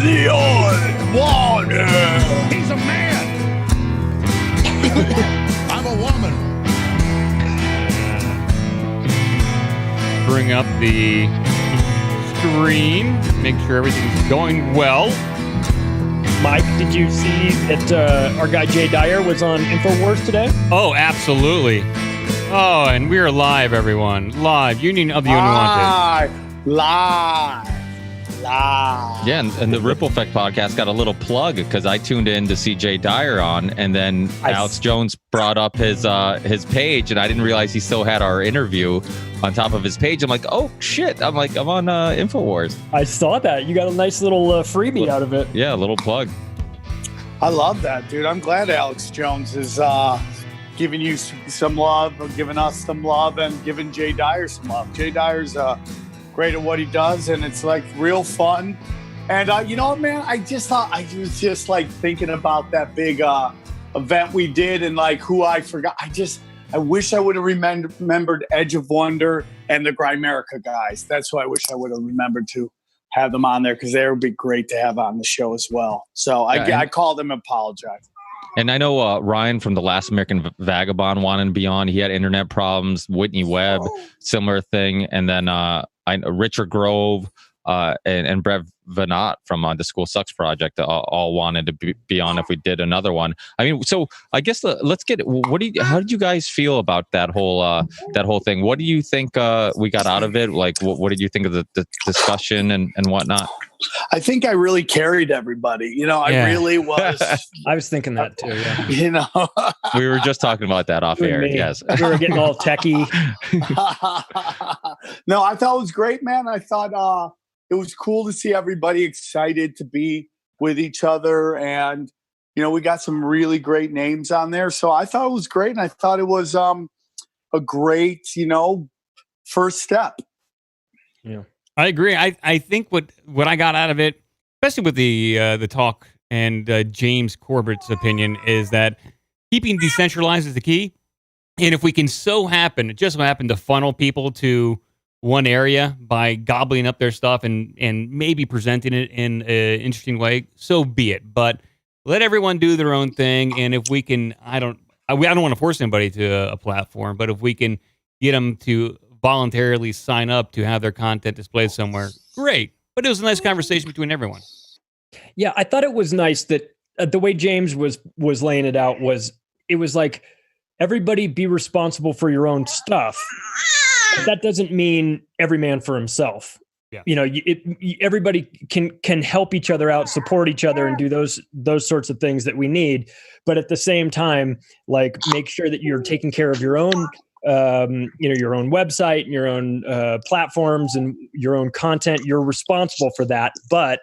the Unwanted. He's a man. I'm a woman. Bring up the screen. Make sure everything's going well. Mike, did you see that our guy Jay Dyer was on InfoWars today? Oh, absolutely. Oh, and we're live, everyone. Live. Union of the Unwanted. Live. Yeah, and the Ripple Effect podcast got a little plug because I tuned in to see Jay Dyer on, and then Alex Jones brought up his page, and I didn't realize he still had our interview on top of his page. I'm like, oh shit! I'm on InfoWars. I saw that. You got a nice little freebie out of it. Yeah, a little plug. I love that, dude. I'm glad Alex Jones is giving you some love, or giving us some love, and giving Jay Dyer some love. Jay Dyer's great at what he does, and it's like real fun. And you know what, man? I was just like thinking about that big event we did, and like who I forgot. I wish I would have remembered Edge of Wonder and the Grimerica guys. That's who I wish I would have remembered to have them on there, because they would be great to have on the show as well. So I called them and apologized. And I know Ryan from The Last American Vagabond wanted to be on. He had internet problems. Whitney Webb, similar thing. And then Richard Grove and Brev Vanat from the School Sucks Project all wanted to be on if we did another one. I mean, so I guess let's get. How did you guys feel about that whole thing? What do you think we got out of it? Like, what did you think of the discussion and whatnot? I think I really carried everybody. You know, I really was. I was thinking that too. Yeah. You know, we were just talking about that off air. Yes, we were getting all techie. No, I thought it was great, man. I thought it was cool to see everybody excited to be with each other, and you know, we got some really great names on there. So I thought it was great, and I thought it was a great, first step. Yeah. I agree. I think what I got out of it, especially with the talk and James Corbett's opinion, is that keeping decentralized is the key. And if we can just so happen to funnel people to one area by gobbling up their stuff and maybe presenting it in an interesting way, so be it. But let everyone do their own thing. And if we can, I don't want to force anybody to a platform, but if we can get them to voluntarily sign up to have their content displayed somewhere, great. But it was a nice conversation between everyone. Yeah, I thought it was nice that the way James was laying it out was like, everybody be responsible for your own stuff. But that doesn't mean every man for himself. Yeah. You know, everybody can help each other out, support each other, and do those sorts of things that we need. But at the same time, like, make sure that you're taking care of your own your own website and your own platforms and your own content. You're responsible for that. But,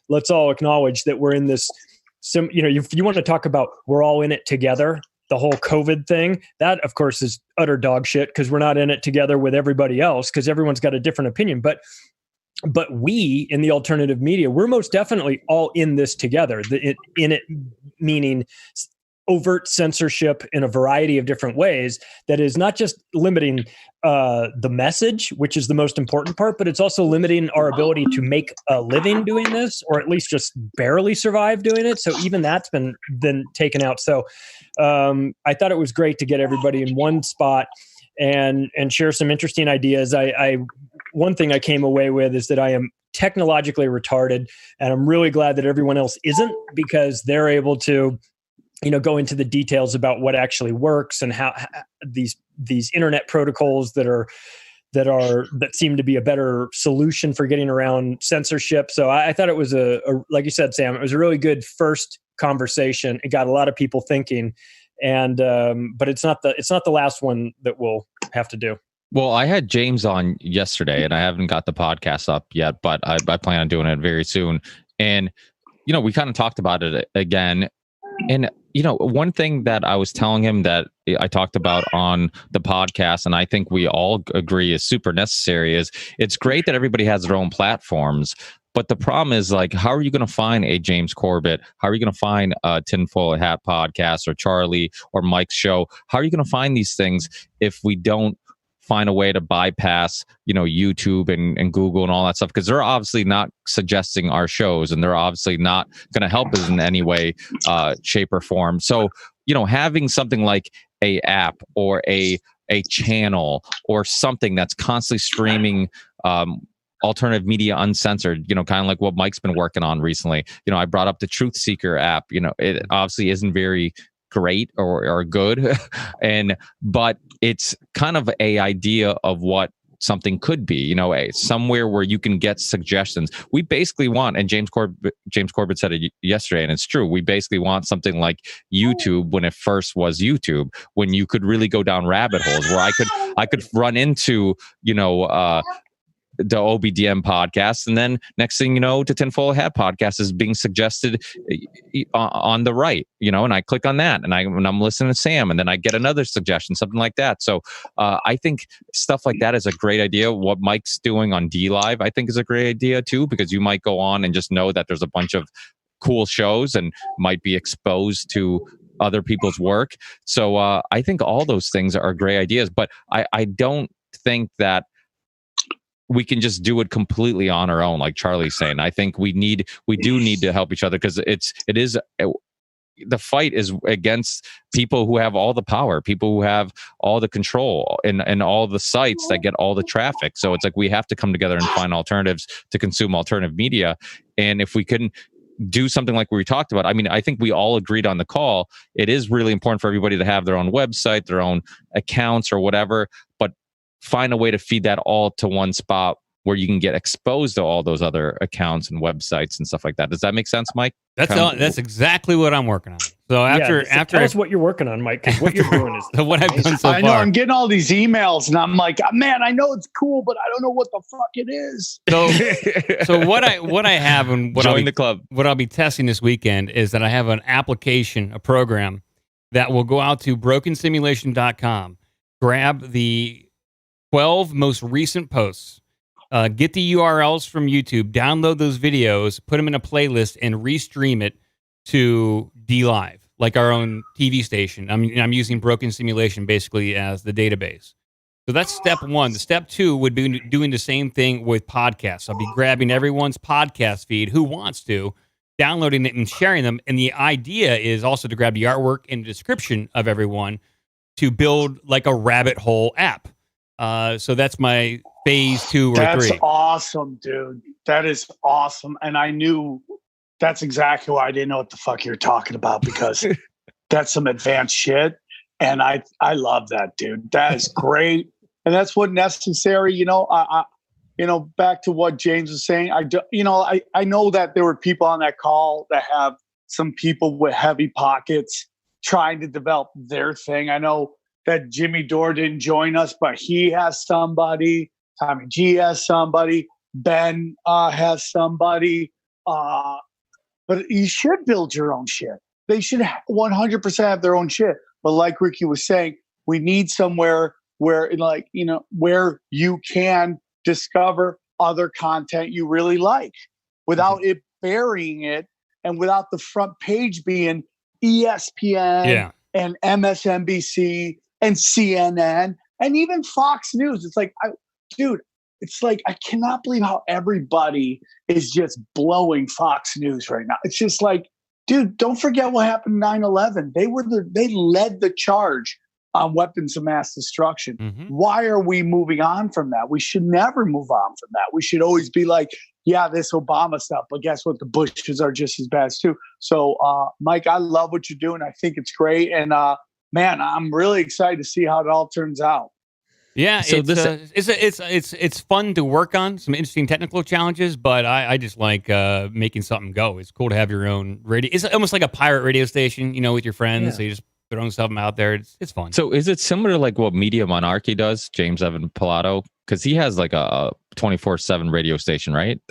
let's all acknowledge that we're in this, if you want to talk about we're all in it together, the whole COVID thing, that of course is utter dog shit, because we're not in it together with everybody else, because everyone's got a different opinion. But we in the alternative media, we're most definitely all in this together. In it meaning overt censorship in a variety of different ways that is not just limiting the message, which is the most important part, but it's also limiting our ability to make a living doing this, or at least just barely survive doing it. So even that's been taken out. So I thought it was great to get everybody in one spot and share some interesting ideas. One thing I came away with is that I am technologically retarded, and I'm really glad that everyone else isn't, because they're able to go into the details about what actually works and how these internet protocols that seem to be a better solution for getting around censorship. So I thought it was like you said, Sam, it was a really good first conversation. It got a lot of people thinking, and but it's not the last one that we'll have to do. Well, I had James on yesterday, and I haven't got the podcast up yet, but I plan on doing it very soon. And we kind of talked about it again. And, one thing that I was telling him that I talked about on the podcast, and I think we all agree is super necessary, is it's great that everybody has their own platforms. But the problem is, like, how are you going to find a James Corbett? How are you going to find a Tinfoil Hat podcast, or Charlie, or Mike's show? How are you going to find these things if we don't find a way to bypass, YouTube and Google and all that stuff, because they're obviously not suggesting our shows, and they're obviously not going to help us in any way, shape or form. So, having something like a app or a channel or something that's constantly streaming alternative media uncensored, kind of like what Mike's been working on recently. I brought up the Truth Seeker app. It obviously isn't very great or good, but it's kind of a idea of what something could be, somewhere where you can get suggestions. We basically want, and James Corbett said it yesterday, and it's true, we basically want something like YouTube when it first was YouTube, when you could really go down rabbit holes, where I could run into, the OBDM podcast, and then next thing you know, the Tinfoil Hat podcast is being suggested on the right, and I click on that, and I'm listening to Sam, and then I get another suggestion, something like that. So I think stuff like that is a great idea. What Mike's doing on D Live, I think, is a great idea too, because you might go on and just know that there's a bunch of cool shows and might be exposed to other people's work. So I think all those things are great ideas, but I don't think that we can just do it completely on our own, like Charlie's saying. I think we do need to help each other, because the fight is against people who have all the power, people who have all the control, and all the sites that get all the traffic. So it's like we have to come together and find alternatives to consume alternative media. And if we can do something like we talked about, I think we all agreed on the call, it is really important for everybody to have their own website, their own accounts or whatever, but find a way to feed that all to one spot where you can get exposed to all those other accounts and websites and stuff like that. Does that make sense, Mike? That's exactly what I'm working on. So after tell us what you're working on, Mike, because what you're doing is what I've done so far. I know I'm getting all these emails, and I'm like, man, I know it's cool, but I don't know what the fuck it is. So what I have, and join the club. What I'll be testing this weekend is that I have an application, a program that will go out to brokensimulation.com, grab the 12 most recent posts, get the URLs from YouTube, download those videos, put them in a playlist, and restream it to D Live, like our own TV station. I'm using Broken Simulation basically as the database. So that's step one. The step two would be doing the same thing with podcasts. I'll be grabbing everyone's podcast feed who wants to, downloading it and sharing them. And the idea is also to grab the artwork and the description of everyone to build like a rabbit hole app. So that's my phase 2 or 3. That's awesome, dude. That is awesome. And I knew that's exactly why I didn't know what the fuck you're talking about, because that's some advanced shit. And I love that, dude. That is great. And that's what necessary, I back to what James was saying. I know that there were people on that call that have some people with heavy pockets trying to develop their thing. I know that Jimmy Dore didn't join us, but he has somebody. Tommy G has somebody. Ben has somebody. But you should build your own shit. They should 100% have their own shit. But like Ricky was saying, we need somewhere where, where you can discover other content you really like without it burying it, and without the front page being ESPN and MSNBC and CNN and even Fox News. It's like, I cannot believe how everybody is just blowing Fox News right now. It's just like, dude, don't forget what happened in 9/11. They led the charge on weapons of mass destruction. Mm-hmm. Why are we moving on from that? We should never move on from that. We should always be like, yeah, this Obama stuff, but guess what? The Bushes are just as bad too. So, Mike, I love what you're doing. I think it's great. And, man, I'm really excited to see how it all turns out. Yeah, so it's fun to work on, some interesting technical challenges, but I just like making something go. It's cool to have your own radio. It's almost like a pirate radio station, with your friends. Yeah. So you just throwing something out there. It's fun. So is it similar to like what Media Monarchy does, James Evan Pilato? Because he has like a 24/7 radio station, right?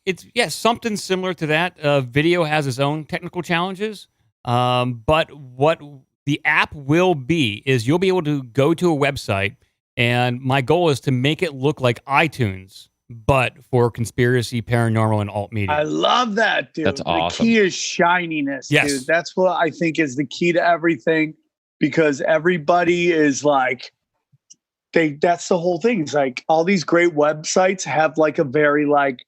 It's something similar to that. Video has its own technical challenges, but what the app will be is you'll be able to go to a website. And my goal is to make it look like iTunes, but for conspiracy, paranormal, and alt media. I love that, dude. That's awesome. The key is shininess, dude. That's what I think is the key to everything, because everybody is like, that's the whole thing. It's like all these great websites have like a very like,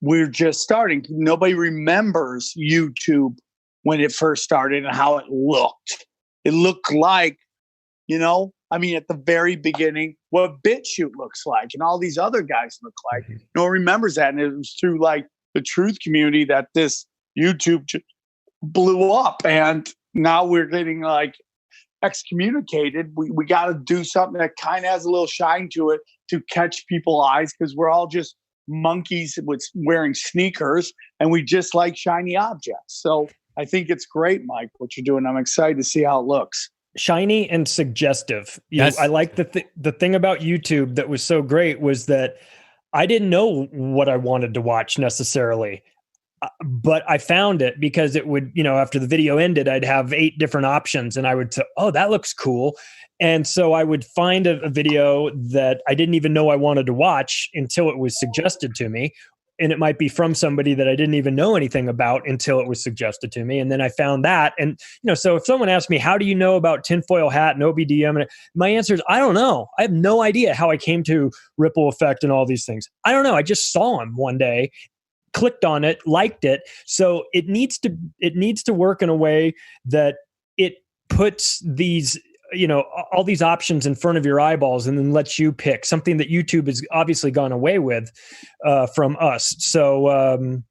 we're just starting. Nobody remembers YouTube when it first started and how it looked. It looked like, I mean, at the very beginning, what BitChute looks like and all these other guys look like. No one remembers that. And it was through like the truth community that this YouTube blew up. And now we're getting like excommunicated. We got to do something that kind of has a little shine to it to catch people's eyes, because we're all just monkeys with wearing sneakers and we just like shiny objects. So I think it's great, Mike, what you're doing. I'm excited to see how it looks. Shiny and suggestive. Yes. I like the thing about YouTube that was so great was that I didn't know what I wanted to watch necessarily, but I found it because it would, after the video ended, I'd have 8 different options and I would say, oh, that looks cool. And so I would find a video that I didn't even know I wanted to watch until it was suggested to me. And it might be from somebody that I didn't even know anything about until it was suggested to me. And then I found that. And, so if someone asked me, how do you know about tinfoil hat and OBDM? And my answer is, I don't know. I have no idea how I came to ripple effect and all these things. I don't know. I just saw them one day, clicked on it, liked it. So it needs to work in a way that it puts these, all these options in front of your eyeballs and then lets you pick something that YouTube has obviously gone away with from us. So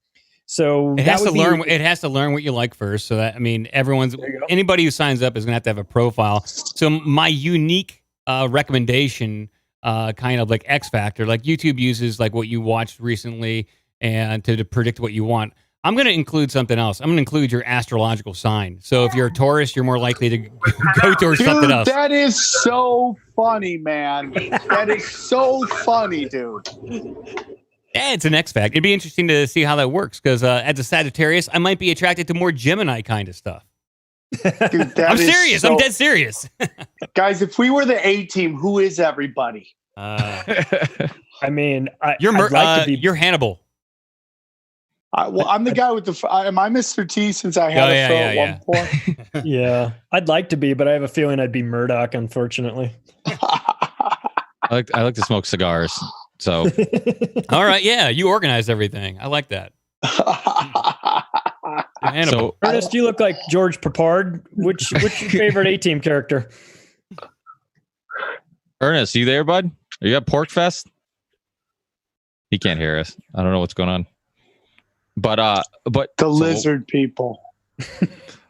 it has to learn. It has to learn what you like first. So that, I mean, anybody who signs up is going to have a profile. So my unique recommendation, kind of like X Factor, like YouTube uses like what you watched recently and to predict what you want. I'm going to include something else. I'm going to include your astrological sign. So if you're a Taurus, you're more likely to go towards something else. That is so funny, man. That is so funny, dude. Yeah, it's an X Factor. It'd be interesting to see how that works because as a Sagittarius, I might be attracted to more Gemini kind of stuff. Dude, I'm serious. I'm dead serious. Guys, if we were the A team, who is everybody? I mean, you're Hannibal. Well, I'm the guy with the. Am I Mr. T since I had a throw at one point? Yeah, I'd like to be, but I have a feeling I'd be Murdoch, unfortunately. I like to smoke cigars. So, all right, yeah, you organize everything. I like that. So, Ernest, you look like George Papard. Which your favorite A-Team character? Ernest, you there, bud? Are you at Pork Fest? He can't hear us. I don't know what's going on. But the lizard people.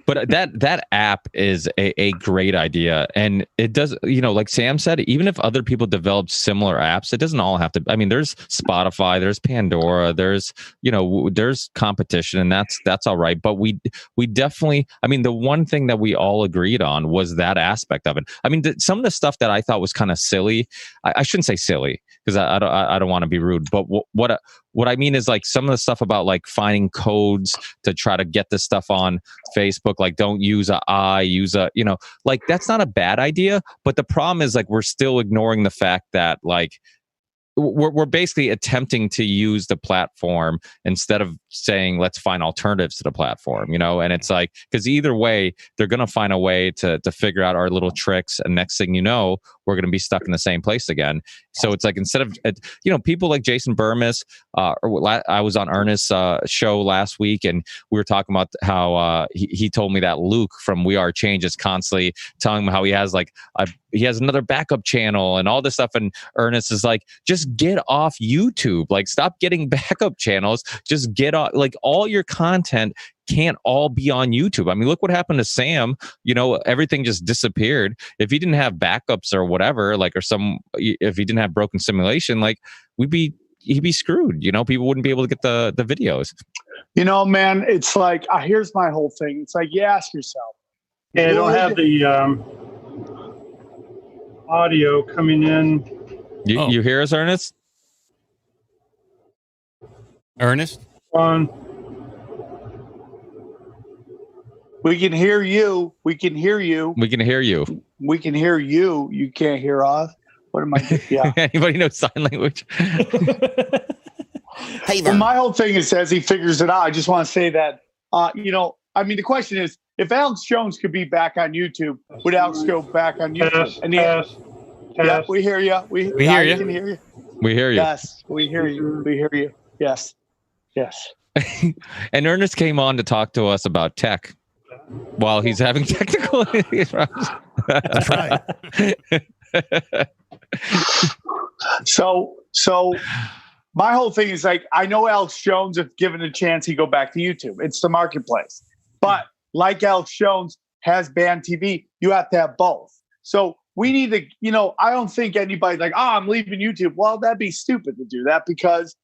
But that app is a great idea, and it does, like Sam said, even if other people develop similar apps, it doesn't all have to. I mean, there's Spotify, there's Pandora, there's there's competition, and that's all right. But we definitely, I mean, the one thing that we all agreed on was that aspect of it. I mean, some of the stuff that I thought was kind of silly, I shouldn't say silly because I don't want to be rude, but what I mean is like some of the stuff about like finding codes to try to get this stuff on Facebook, like don't use use like that's not a bad idea. But the problem is like we're still ignoring the fact that like we're basically attempting to use the platform instead of saying let's find alternatives to the platform, and it's like, because either way they're going to find a way to figure out our little tricks, and next thing you know we're going to be stuck in the same place again. So it's like, instead of people like Jason Burmis, I was on Ernest's show last week and we were talking about how he told me that Luke from We Are Change is constantly telling him how he has he has another backup channel and all this stuff, and Ernest is like, just get off YouTube, like stop getting backup channels, just get off, like all your content can't all be on YouTube. I mean, look what happened to Sam. Everything just disappeared. If he didn't have backups or whatever, if he didn't have broken simulation, like he'd be screwed. People wouldn't be able to get the videos. Man, it's like, here's my whole thing. It's like, you ask yourself. Yeah, I don't have the audio coming in. You hear us, Ernest? Ernest? On. We can hear you. We can hear you. We can hear you. We can hear you. You can't hear us. What am I? Yeah. Anybody know sign language? Hey, well, my whole thing is, as he figures it out, I just want to say that, I mean, the question is, if Alex Jones could be back on YouTube, would Alex go back on YouTube? Yeah, we hear you. We hear you. Can hear you. We hear you. Yes, we hear you. We hear you. Yes. Yes. And Ernest came on to talk to us about tech while he's having technical issues. That's right. So my whole thing is like, I know Alex Jones, if given a chance, he'd go back to YouTube. It's the marketplace. But like Alex Jones has banned TV, you have to have both. So we need to, I don't think anybody's like, I'm leaving YouTube. Well, that'd be stupid to do that, because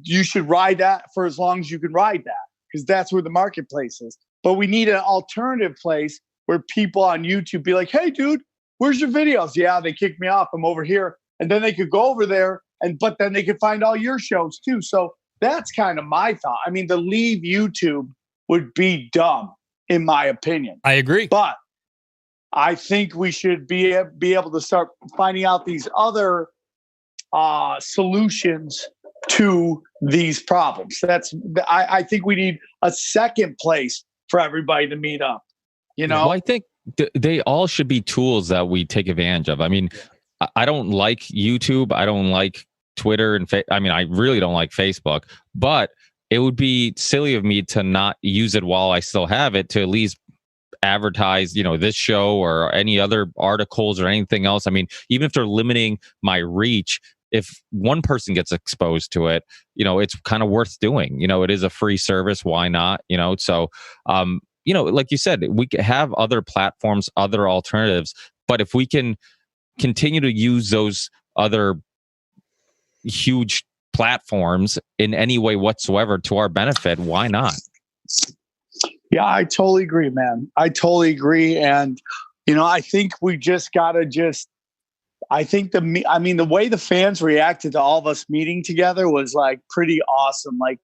you should ride that for as long as you can ride that, because that's where the marketplace is. But we need an alternative place where people on YouTube be like, hey, dude, where's your videos? Yeah, they kicked me off. I'm over here. And then they could go over there, but then they could find all your shows too. So that's kind of my thought. I mean, to leave YouTube would be dumb, in my opinion. I agree. But I think we should be able to start finding out these other solutions to these problems. I think we need a second place for everybody to meet up. Well, I think they all should be tools that we take advantage of. I mean, I don't like YouTube. I don't like Twitter and I really don't like Facebook, but it would be silly of me to not use it while I still have it, to at least advertise, this show or any other articles or anything else. I mean, even if they're limiting my reach, if one person gets exposed to it, it's kind of worth doing. It is a free service. Why not? So, like you said, we could have other platforms, other alternatives, but if we can continue to use those other huge platforms in any way whatsoever to our benefit, why not? Yeah, I totally agree, man. I totally agree. And, I think we just got to the way the fans reacted to all of us meeting together was like pretty awesome. Like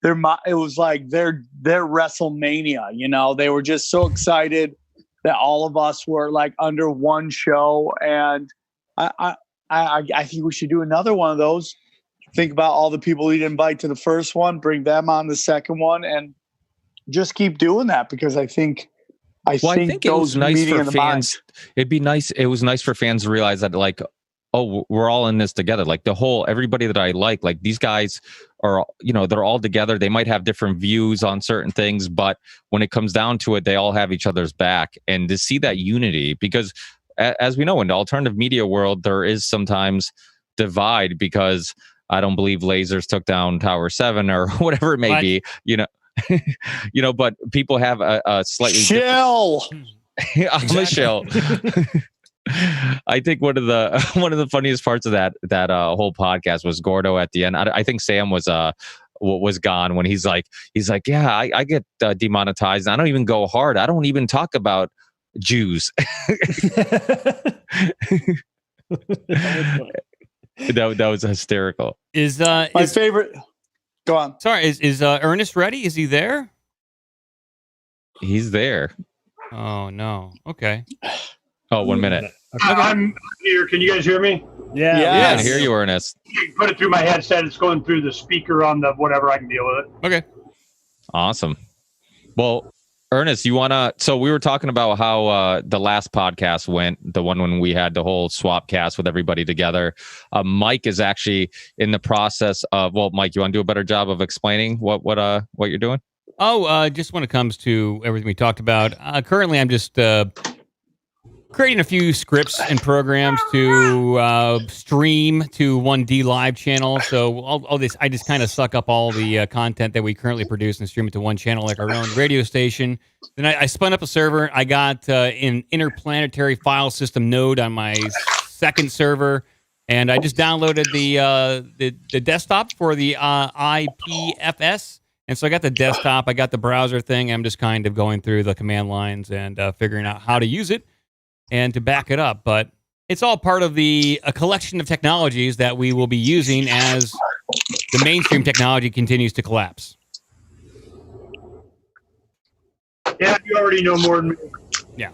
it was like their WrestleMania, they were just so excited that all of us were like under one show. And I think we should do another one of those. Think about all the people we'd invite to the first one, bring them on the second one, and just keep doing that, because I think it was nice for fans. It'd be nice. It was nice for fans to realize that, like, oh, we're all in this together. Like everybody that I like these guys are, they're all together. They might have different views on certain things, but when it comes down to it, they all have each other's back. And to see that unity, because as we know, in the alternative media world, there is sometimes divide, because I don't believe lasers took down Tower 7 or whatever it may be, but people have a slightly chill. I'm a chill. I think one of the funniest parts of that whole podcast was Gordo at the end. I think Sam was gone when he's like, yeah, I get demonetized. I don't even go hard. I don't even talk about Jews. That was hysterical. Is my favorite? Go on. Sorry, is Ernest ready? Is he there? He's there. Oh no. Okay. Oh, 1 minute. Okay. I'm here. Can you guys hear me? Yeah. Yeah, I hear you, Ernest. You put it through my headset. It's going through the speaker on the whatever. I can deal with it. Okay. Awesome. Well, Ernest, so we were talking about how the last podcast went, the one when we had the whole swap cast with everybody together. Mike is actually in the process of, Mike, you want to do a better job of explaining what you're doing? Just when it comes to everything we talked about, currently I'm just creating a few scripts and programs to stream to one D Live channel. So I just kind of suck up all the content that we currently produce and stream it to one channel, like our own radio station. Then I spun up a server. I got an interplanetary file system node on my second server, and I just downloaded the desktop for the IPFS. And so I got the desktop, I got the browser thing. I'm just kind of going through the command lines and figuring out how to use it and to back it up. But it's all part of a collection of technologies that we will be using as the mainstream technology continues to collapse. Yeah, you already know more than me. Yeah.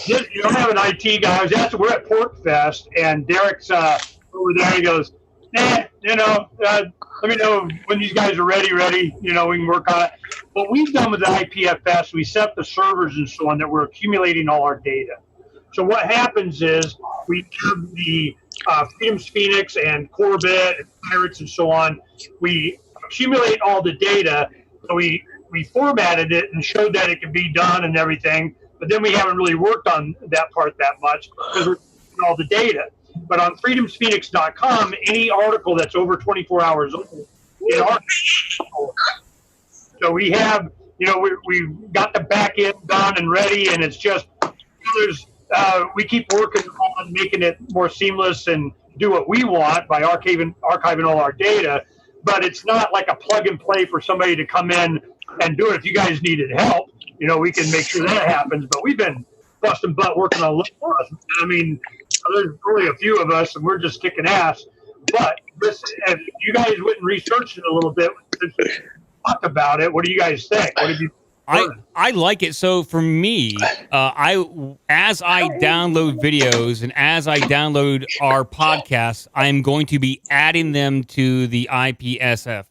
You don't have an IT guy. We're at Pork Fest, and Derek's over there. He goes, let me know when these guys are ready. We can work on it. what we've done with the IPFS, we set the servers and so on that we're accumulating all our data. So what happens is we have the Freedom's Phoenix and Corbett and Pirates and so on. We accumulate all the data. So we formatted it and showed that it could be done and everything. But then we haven't really worked on that part that much because we're doing all the data. But on freedomsphoenix.com, any article that's over 24 hours old, so we have, we've got the back end done and ready, and it's just we keep working on making it more seamless and do what we want by archiving all our data. But it's not like a plug and play for somebody to come in and do it. If you guys needed help, we can make sure that happens. But we've been busting butt working on it for us. I mean, there's only a few of us, and we're just kicking ass. But if you guys went and researched it a little bit, talk about it. What do you guys think? What did you? I like it. So for me, as I download videos and as I download our podcasts, I am going to be adding them to the IPSF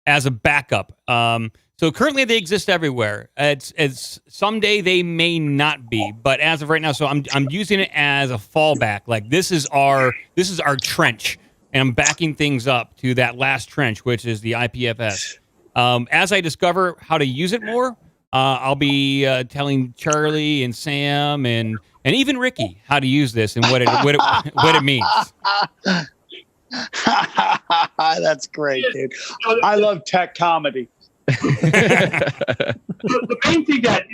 as a backup. So currently they exist everywhere. It's someday they may not be, but as of right now, so I'm using it as a fallback. Like this is our trench, and I'm backing things up to that last trench, which is the IPFS. As I discover how to use it more, I'll be telling Charlie and Sam and even Ricky how to use this and what it means. That's great, dude. I love tech comedy. The main thing that,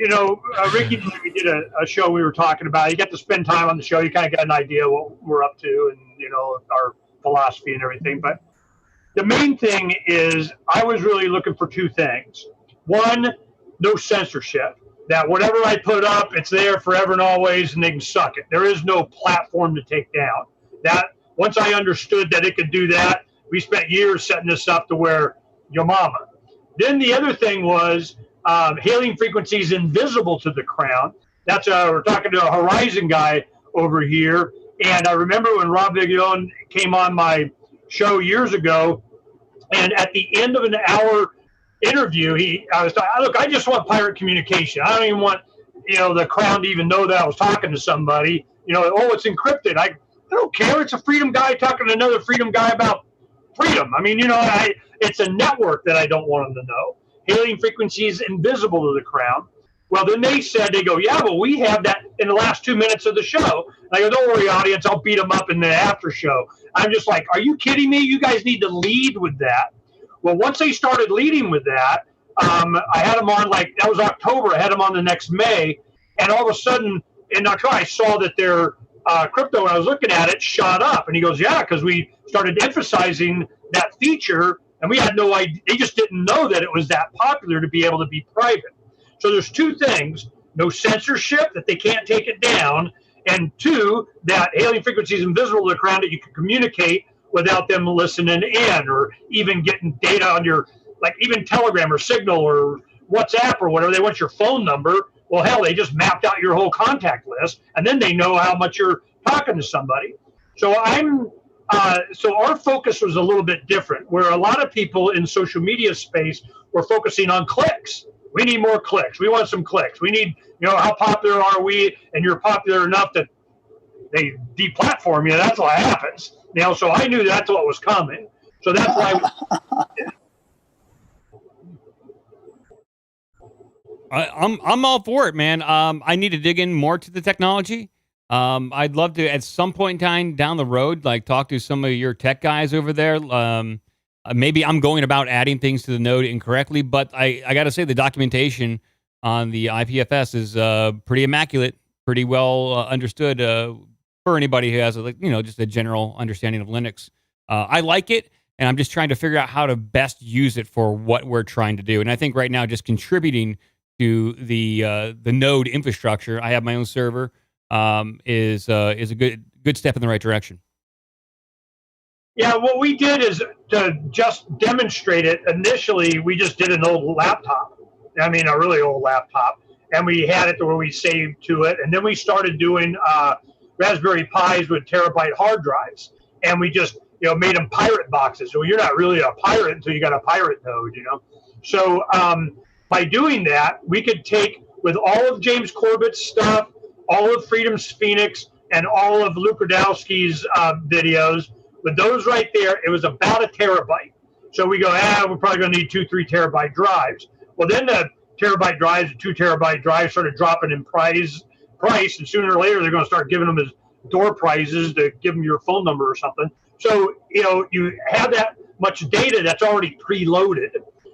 Ricky and we did a show we were talking about. You get to spend time on the show. You kind of get an idea what we're up to and, our philosophy and everything. But the main thing is I was really looking for two things. One, no censorship. That whatever I put up, it's there forever and always, and they can suck it. There is no platform to take down. That once I understood that it could do that, we spent years setting this up to where your mama. Then the other thing was hailing frequencies invisible to the crown. That's we're talking to a Horizon guy over here, and I remember when Rob Viglione came on my show years ago, and at the end of an hour interview, I was talking, look, I just want pirate communication. I don't even want, the crown to even know that I was talking to somebody. It's encrypted. I don't care. It's a freedom guy talking to another freedom guy about freedom. I mean, it's a network that I don't want them to know. Hailing frequencies invisible to the crown. Well, then they go, yeah, well, we have that in the last 2 minutes of the show. And I go, don't worry, audience, I'll beat them up in the after show. I'm just like, are you kidding me? You guys need to lead with that. Well, once they started leading with that, I had them on, that was October. I had them on the next May. And all of a sudden, in October, I saw that their crypto, when I was looking at it, shot up. And he goes, yeah, because we started emphasizing that feature, and we had no idea. They just didn't know that it was that popular to be able to be private. So there's two things: no censorship, that they can't take it down, and two, that hailing frequencies invisible to the crown, that you can communicate without them listening in, or even getting data on your, even Telegram or Signal or WhatsApp or whatever. They want your phone number. Well, hell, they just mapped out your whole contact list, and then they know how much you're talking to somebody. So so our focus was a little bit different, where a lot of people in social media space were focusing on clicks. We need more clicks. We want some clicks. We need, how popular are we? And you're popular enough that they deplatform you. That's what happens. So I knew that's what was coming. So that's why. I'm all for it, man. I need to dig in more to the technology. I'd love to, at some point in time down the road, talk to some of your tech guys over there. Maybe I'm going about adding things to the node incorrectly, but I got to say the documentation on the IPFS is pretty immaculate, pretty well understood for anybody who has just a general understanding of Linux. I like it, and I'm just trying to figure out how to best use it for what we're trying to do. And I think right now, just contributing to the node infrastructure, I have my own server, is a good step in the right direction. Yeah, what we did is to just demonstrate it. Initially, we just did an old laptop. I mean, a really old laptop. And we had it to where we saved to it. And then we started doing Raspberry Pis with terabyte hard drives. And we just, made them pirate boxes. So you're not really a pirate until you got a pirate node, So by doing that, we could take with all of James Corbett's stuff, all of Freedom's Phoenix, and all of Luke Radowski's videos. With those right there, it was about a terabyte. So we go, we're probably going to need 2-3 terabyte drives. Well, then the terabyte drives, the 2 terabyte drives started dropping in price, and sooner or later they're going to start giving them as door prizes to give them your phone number or something. So, you have that much data that's already preloaded.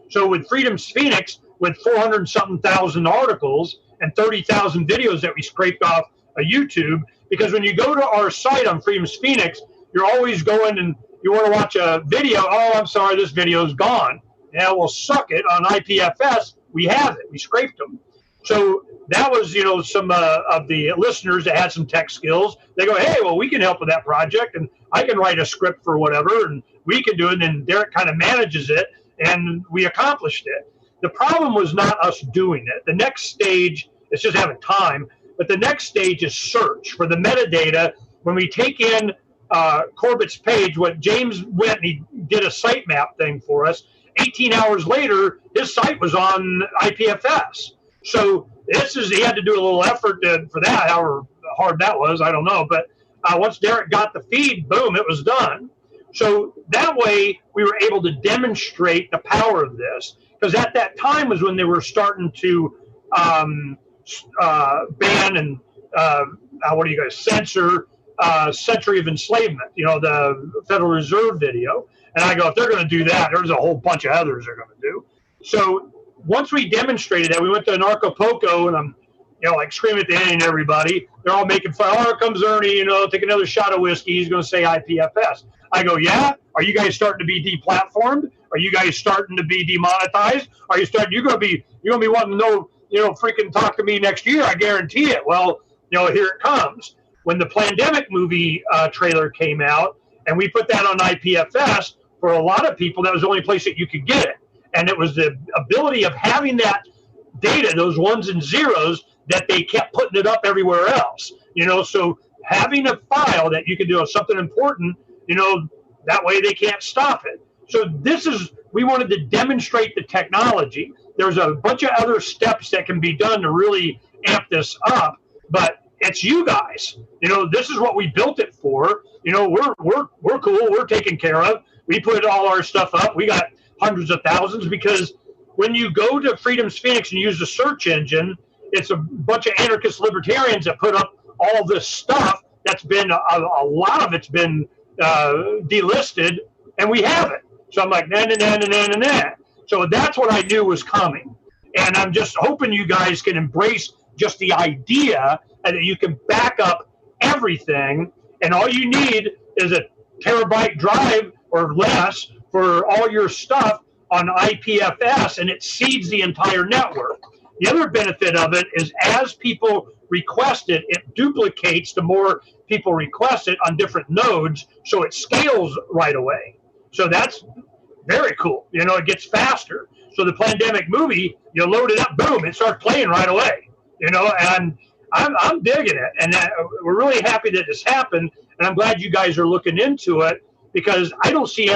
So with Freedom's Phoenix, with 400-something thousand articles and 30,000 videos that we scraped off of YouTube, because when you go to our site on Freedom's Phoenix, you're always going and you want to watch a video. Oh, I'm sorry, this video's gone. Yeah, well, suck it. On IPFS, we have it. We scraped them. So that was, some of the listeners that had some tech skills. They go, hey, well, we can help with that project, and I can write a script for whatever, and we can do it. And then Derek kind of manages it, and we accomplished it. The problem was not us doing it. The next stage is just having time, but the next stage is search for the metadata. When we take in Corbett's page, what James went and he did a sitemap thing for us. 18 hours later, his site was on IPFS. So he had to do a little effort for that, however hard that was, I don't know. But once Derek got the feed, boom, it was done. So that way we were able to demonstrate the power of this, because at that time was when they were starting to ban and censor Century of Enslavement, the Federal Reserve video. And I go, if they're going to do that, there's a whole bunch of others they're going to do. So once we demonstrated that, we went to Narcopoco, and I'm, screaming at the end, everybody. They're all making fun. Oh, here comes Ernie, take another shot of whiskey. He's going to say IPFS. I go, yeah? Are you guys starting to be deplatformed? Are you guys starting to be demonetized? You're going to be wanting to know, freaking talk to me next year. I guarantee it. Well, here it comes. When the Plandemic movie trailer came out, and we put that on IPFS, for a lot of people, that was the only place that you could get it. And it was the ability of having that data, those ones and zeros, that they kept putting it up everywhere else. So having a file that you can do something important, that way they can't stop it. So we wanted to demonstrate the technology. There's a bunch of other steps that can be done to really amp this up, but it's you guys. This is what we built it for. We're cool. We're taken care of. We put all our stuff up. We got hundreds of thousands, because when you go to Freedom's Phoenix and use the search engine, it's a bunch of anarchist libertarians that put up all this stuff that's been, a lot of it's been delisted, and we have it. So I'm like, nah. So that's what I knew was coming. And I'm just hoping you guys can embrace just the idea and that you can back up everything, and all you need is a terabyte drive or less for all your stuff on IPFS, and it seeds the entire network. The other benefit of it is, as people request it, it duplicates the more people request it on different nodes, so it scales right away. So that's very cool. It gets faster. So the Plandemic movie, you load it up, boom, it starts playing right away. And I'm digging it, and we're really happy that this happened, and I'm glad you guys are looking into it, because I don't see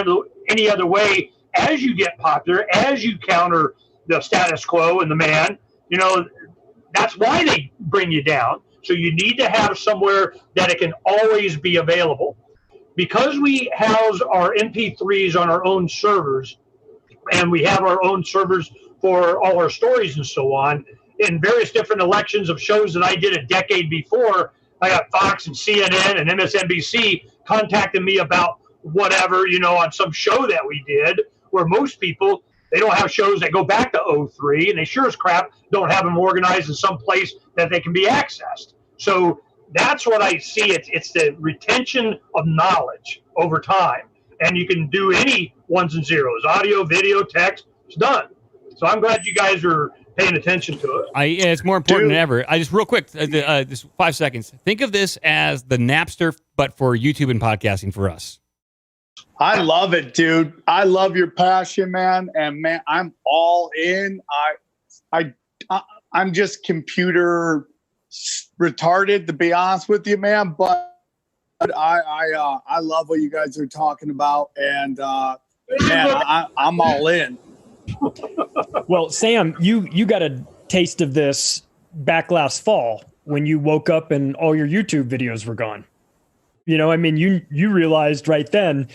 any other way. As you get popular, as you counter the status quo and the man, that's why they bring you down. So you need to have somewhere that it can always be available. Because we house our MP3s on our own servers, and we have our own servers for all our stories and so on, in various different elections of shows that I did a decade before, I got Fox and CNN and MSNBC contacting me about whatever, on some show that we did, where most people, they don't have shows that go back to 03, and they sure as crap don't have them organized in some place that they can be accessed. So that's what I see. It's the retention of knowledge over time. And you can do any ones and zeros, audio, video, text, it's done. So I'm glad you guys are paying attention to it. It's more important than ever. I just real quick, just 5 seconds. Think of this as the Napster, but for YouTube and podcasting for us. I love it, dude. I love your passion, man. And man, I'm all in. I'm just computer retarded, to be honest with you, man. But I love what you guys are talking about, and man, I'm all in. Well, Sam, you got a taste of this back last fall when you woke up and all your YouTube videos were gone. You know, I mean, you realized right then,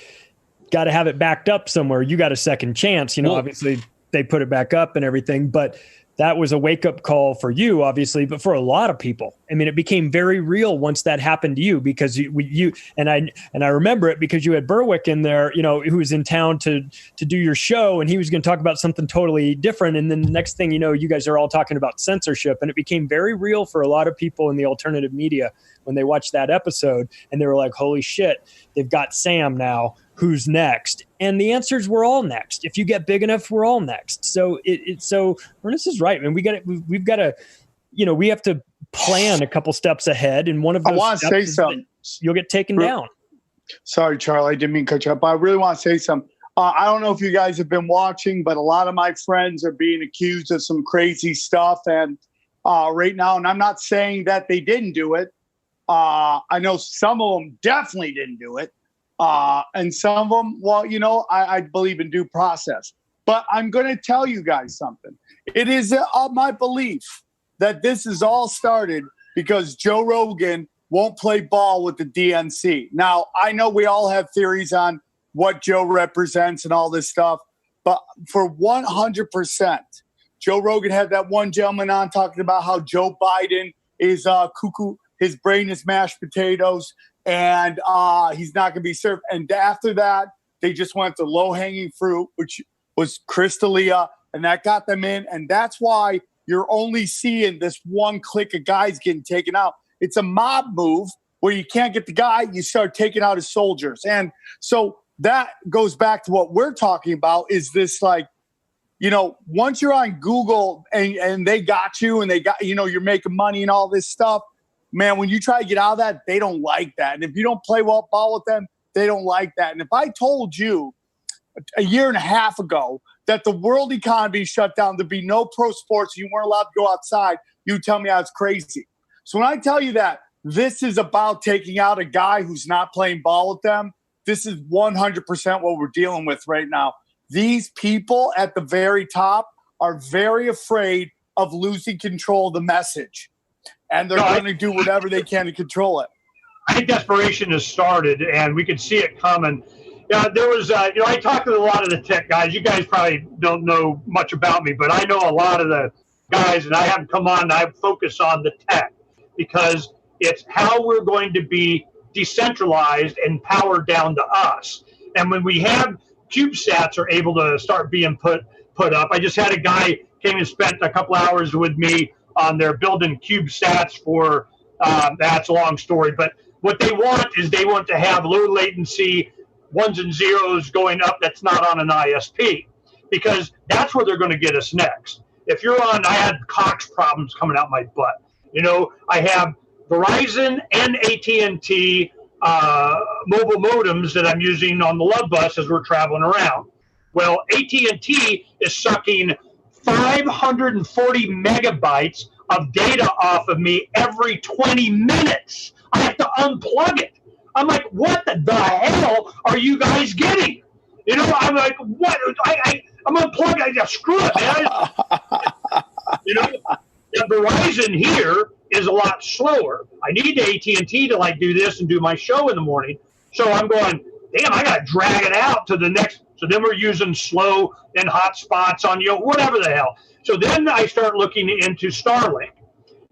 got to have it backed up somewhere. You got a second chance. You know, obviously they put it back up and everything, but that was a wake up call for you, obviously, but for a lot of people. I mean, it became very real once that happened to you, because you and I remember it because you had Berwick in there, you know, who was in town to do your show, and he was going to talk about something totally different. And then the next thing you know, you guys are all talking about censorship, and it became very real for a lot of people in the alternative media when they watched that episode, and they were like, "Holy shit, they've got Sam now. Who's next?" And the answers were all next. If you get big enough, we're all next. So so Ernest is right, man. We've got to, you know, we have to plan a couple steps ahead. And one of those I want to say something. You'll get taken down. Sorry, Charlie, I didn't mean to cut you up, but I really want to say something. I don't know if you guys have been watching, but a lot of my friends are being accused of some crazy stuff. And right now, and I'm not saying that they didn't do it. I know some of them definitely didn't do it. And some of them, well, you know, I believe in due process. But I'm going to tell you guys something. It is my belief that this is all started because Joe Rogan won't play ball with the DNC. Now, I know we all have theories on what Joe represents and all this stuff, but for 100%, Joe Rogan had that one gentleman on talking about how Joe Biden is cuckoo, his brain is mashed potatoes, and he's not going to be served. And after that, they just went to low-hanging fruit, which was Chris D'Elia, and that got them in. And that's why you're only seeing this one clique of guys getting taken out. It's a mob move where you can't get the guy, you start taking out his soldiers. And so that goes back to what we're talking about, is this, like, you know, once you're on Google and they got you and they got, you know, you're making money and all this stuff, man, when you try to get out of that, they don't like that. And if you don't play well ball with them, they don't like that. And if I told you a year and a half ago that the world economy shut down, there'd be no pro sports, you weren't allowed to go outside, you tell me I was crazy. So when I tell you that this is about taking out a guy who's not playing ball with them, this is 100% what we're dealing with right now. These people at the very top are very afraid of losing control of the message. And they're going to do whatever they can to control it. I think desperation has started, and we could see it coming. Yeah, there was, you know, I talked to a lot of the tech guys. You guys probably don't know much about me, but I know a lot of the guys, and I have them come on, and I focus on the tech because it's how we're going to be decentralized and powered down to us. And when we have CubeSats are able to start being put up. I just had a guy came and spent a couple hours with me on their building CubeSats for, that's a long story, but what they want is they want to have low latency ones and zeros going up that's not on an ISP, because that's where they're going to get us next. If you're on, I had Cox problems coming out my butt. You know, I have Verizon and AT&T mobile modems that I'm using on the Love Bus as we're traveling around. Well, AT&T is sucking 540 megabytes of data off of me every 20 minutes. I have to unplug it. I'm like, what the hell are you guys getting? You know, I'm like, what? I'm unplugged. I just screw it, man. You know, the Verizon here is a lot slower. I need the AT&T to like do this and do my show in the morning. So I'm going, damn, I got to drag it out to the next. So then we're using slow and hotspots on, you know, whatever the hell. So then I start looking into Starlink.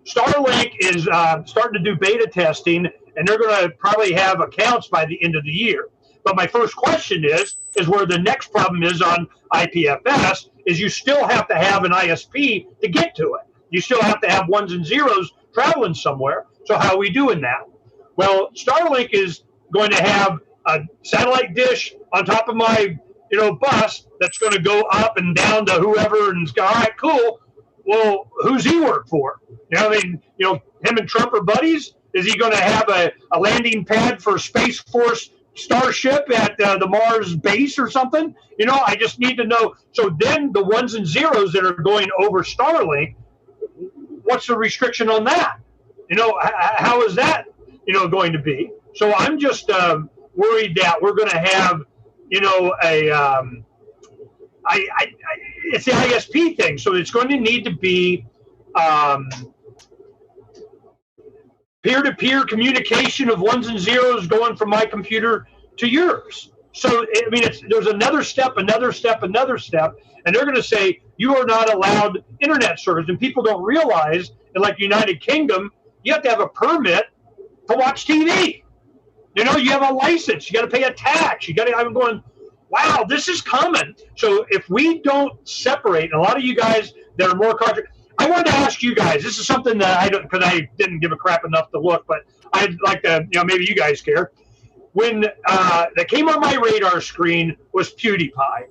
Starlink is starting to do beta testing, and they're going to probably have accounts by the end of the year. But my first question is where the next problem is on IPFS is you still have to have an ISP to get to it. You still have to have ones and zeros traveling somewhere. So how are we doing that? Well, Starlink is going to have a satellite dish on top of my, you know, bus that's going to go up and down to whoever, and it's all right, cool. Well, who's he work for? You know, I mean, you know, him and Trump are buddies. Is he going to have a landing pad for Space Force Starship at the Mars base or something? You know, I just need to know. So then the ones and zeros that are going over Starlink, what's the restriction on that? You know, how is that, you know, going to be? So I'm just worried that we're going to have, you know, it's the ISP thing. So it's going to need to be peer-to-peer communication of ones and zeros going from my computer to yours. So, I mean, there's another step, and they're going to say, you are not allowed internet service. And people don't realize, in like United Kingdom, you have to have a permit to watch TV. You know, you have a license. You got to pay a tax. I'm going, wow, this is coming. So if we don't separate, and a lot of you guys that are more conscious, I wanted to ask you guys, this is something that I don't, because I didn't give a crap enough to look, but I'd like to, maybe you guys care. When that came on my radar screen was PewDiePie.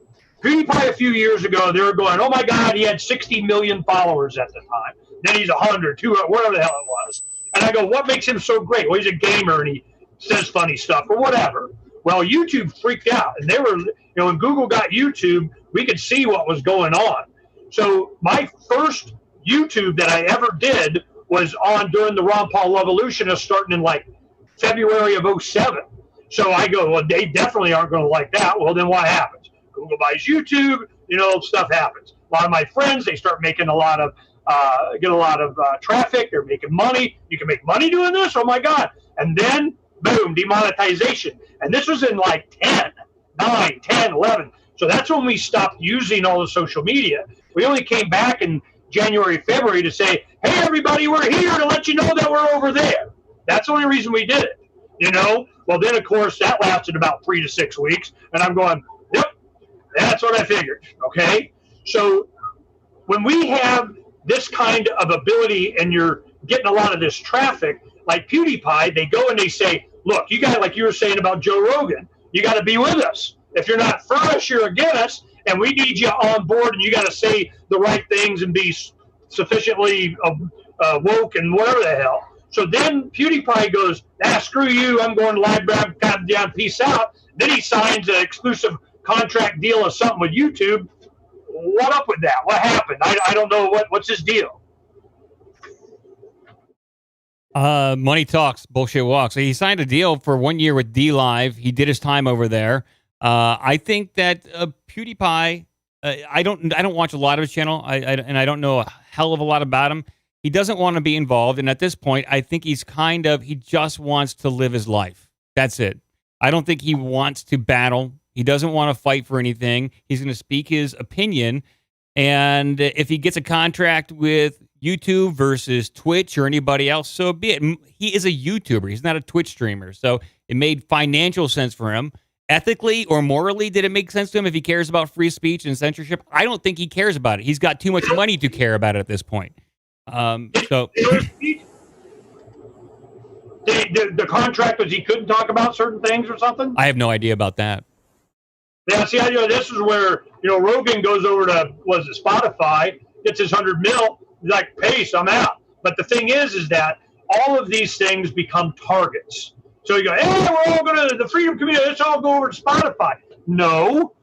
PewDiePie a few years ago, they were going, oh my God, he had 60 million followers at the time. Then he's 100, 200, whatever the hell it was. And I go, what makes him so great? Well, he's a gamer and he says funny stuff or whatever. Well, YouTube freaked out. And they were, when Google got YouTube, we could see what was going on. So my first YouTube that I ever did was on during the Ron Paul Revolution, starting in like February of 2007. So I go, well, they definitely aren't going to like that. Well, then what happens? Google buys YouTube, stuff happens. A lot of my friends, they start making a lot of traffic. They're making money. You can make money doing this? Oh my God. And then, boom, demonetization. And this was in like 10, 9, 10, 11. So that's when we stopped using all the social media. We only came back in January, February to say, hey, everybody, we're here to let you know that we're over there. That's the only reason we did it, Well, then, of course, that lasted about 3 to 6 weeks. And I'm going, yep, that's what I figured, okay? So when we have this kind of ability and you're getting a lot of this traffic, like PewDiePie, they go and they say, look, you got, like you were saying about Joe Rogan, you got to be with us. If you're not for us, you're against us, and we need you on board, and you got to say the right things and be sufficiently woke and whatever the hell. So then PewDiePie goes, screw you, I'm going to live down, peace out. Then he signs an exclusive contract deal or something with YouTube. What up with that? What happened? I don't know. What's his deal? Money talks, bullshit walks. So he signed a deal for 1 year with DLive. He did his time over there. I think that PewDiePie, I don't watch a lot of his channel, and I don't know a hell of a lot about him. He doesn't want to be involved, and at this point, I think he just wants to live his life. That's it. I don't think he wants to battle. He doesn't want to fight for anything. He's going to speak his opinion, and if he gets a contract with YouTube versus Twitch or anybody else, so be it. He is a YouTuber. He's not a Twitch streamer, so it made financial sense for him. Ethically or morally, did it make sense to him if he cares about free speech and censorship? I don't think he cares about it. He's got too much money to care about it at this point. So the contract was he couldn't talk about certain things or something? I have no idea about that. Yeah, see, this is where, Rogan goes over to, Spotify, gets his 100 mil, he's like, peace, I'm out. But the thing is that all of these things become targets. So you go, hey, we're all going to the freedom community, let's all go over to Spotify. No,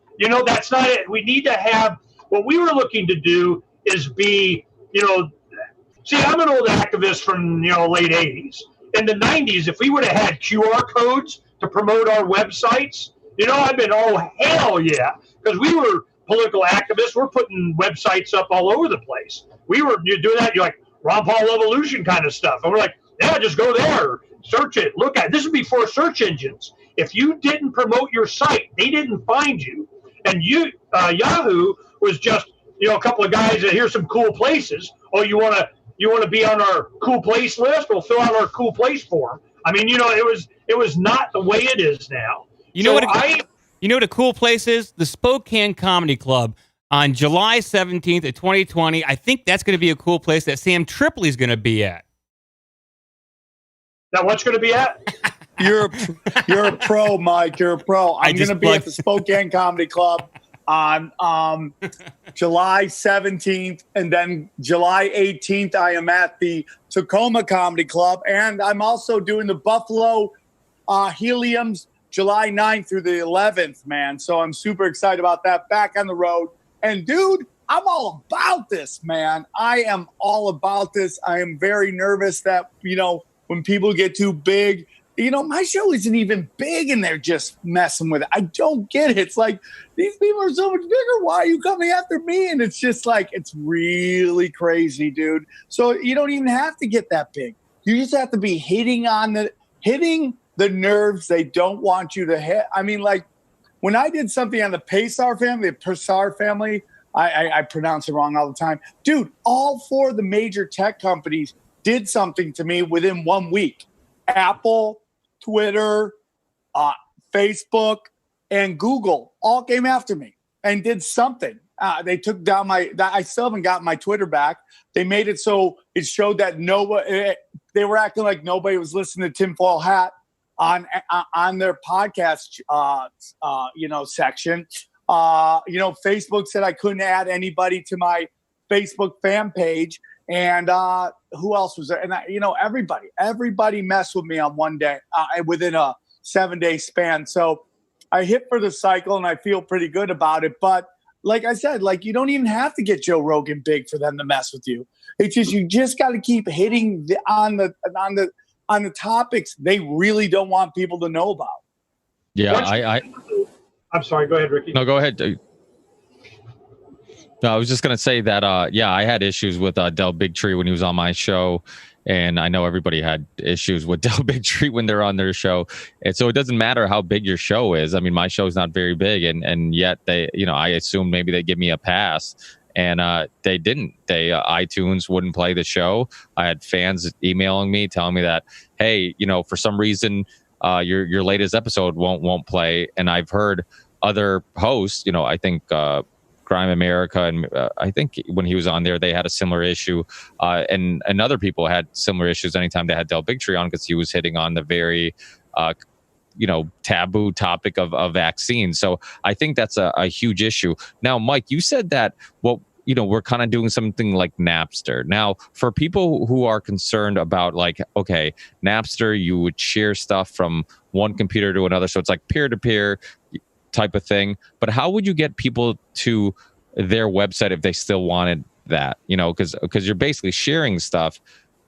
that's not it. We need to have, what we were looking to do is be, see, I'm an old activist from, late 80s. In the 90s, if we would have had QR codes to promote our websites, I've been, oh, hell yeah. Because we were political activists. We're putting websites up all over the place. You do that, you're like, Ron Paul Revolution kind of stuff. And we're like, yeah, just go there, search it, look at it. This is before search engines. If you didn't promote your site, they didn't find you. And Yahoo was just, a couple of guys that here's some cool places. Oh, you want to be on our cool place list? We'll fill out our cool place form. I mean, it was not the way it is now. You know what a cool place is? The Spokane Comedy Club on July 17th of 2020. I think that's going to be a cool place that Sam Tripoli's going to be at. That what's going to be at? You're a pro, Mike. You're a pro. I'm going to be at the Spokane Comedy Club on July 17th, and then July 18th, I am at the Tacoma Comedy Club, and I'm also doing the Buffalo Helium's July 9th through the 11th, man. So I'm super excited about that. Back on the road. And, dude, I'm all about this, man. I am all about this. I am very nervous that, when people get too big, my show isn't even big and they're just messing with it. I don't get it. It's like, these people are so much bigger. Why are you coming after me? And it's just like, it's really crazy, dude. So you don't even have to get that big. You just have to be hitting the nerves they don't want you to hit. I mean, like when I did something on the Pesar family, I pronounce it wrong all the time. Dude, all 4 of the major tech companies did something to me within 1 week. Apple, Twitter, Facebook, and Google all came after me and did something. They took down I still haven't gotten my Twitter back. They made it so it showed that they were acting like nobody was listening to Tinfoil Hat on their podcast, section. Facebook said I couldn't add anybody to my Facebook fan page. And who else was there? And everybody messed with me on one day within a 7-day span. So I hit for the cycle and I feel pretty good about it. But like I said, like you don't even have to get Joe Rogan big for them to mess with you. It's just you just got to keep hitting on the topics they really don't want people to know about. Yeah, I'm sorry. Go ahead, Ricky. No, go ahead. No, I was just going to say that, I had issues with Del Bigtree when he was on my show. And I know everybody had issues with Del Bigtree when they're on their show. And so it doesn't matter how big your show is. I mean, my show's not very big. And yet they, I assumed maybe they give me a pass. And they didn't. iTunes wouldn't play the show. I had fans emailing me, telling me that, hey, for some reason, your latest episode won't play. And I've heard other hosts, I think Crime America, and I think when he was on there, they had a similar issue, and other people had similar issues anytime they had Del Bigtree on, because he was hitting on the very, taboo topic of vaccines. So I think that's a huge issue. Now, Mike, you said that, we're kind of doing something like Napster. Now, for people who are concerned about okay, Napster, you would share stuff from one computer to another. So it's like peer-to-peer type of thing. But how would you get people to their website if they still wanted that? Because you're basically sharing stuff.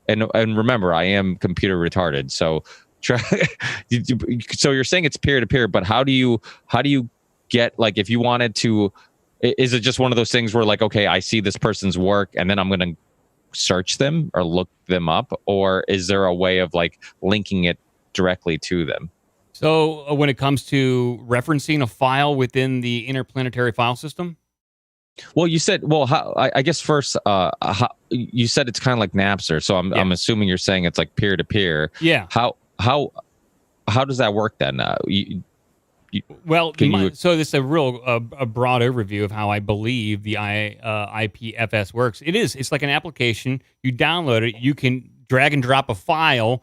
And remember, I am computer retarded. So so you're saying it's peer-to-peer, but how do you get, if you wanted to, is it just one of those things where okay, I see this person's work and then I'm going to search them or look them up? Or is there a way of linking it directly to them? So when it comes to referencing a file within the interplanetary file system? Well, you said, I guess first, you said it's kind of like Napster. So I'm assuming you're saying it's peer-to-peer. Yeah. How does that work then? So this is a real a broad overview of how I believe the IPFS works. It's like an application. You download it. You can drag and drop a file,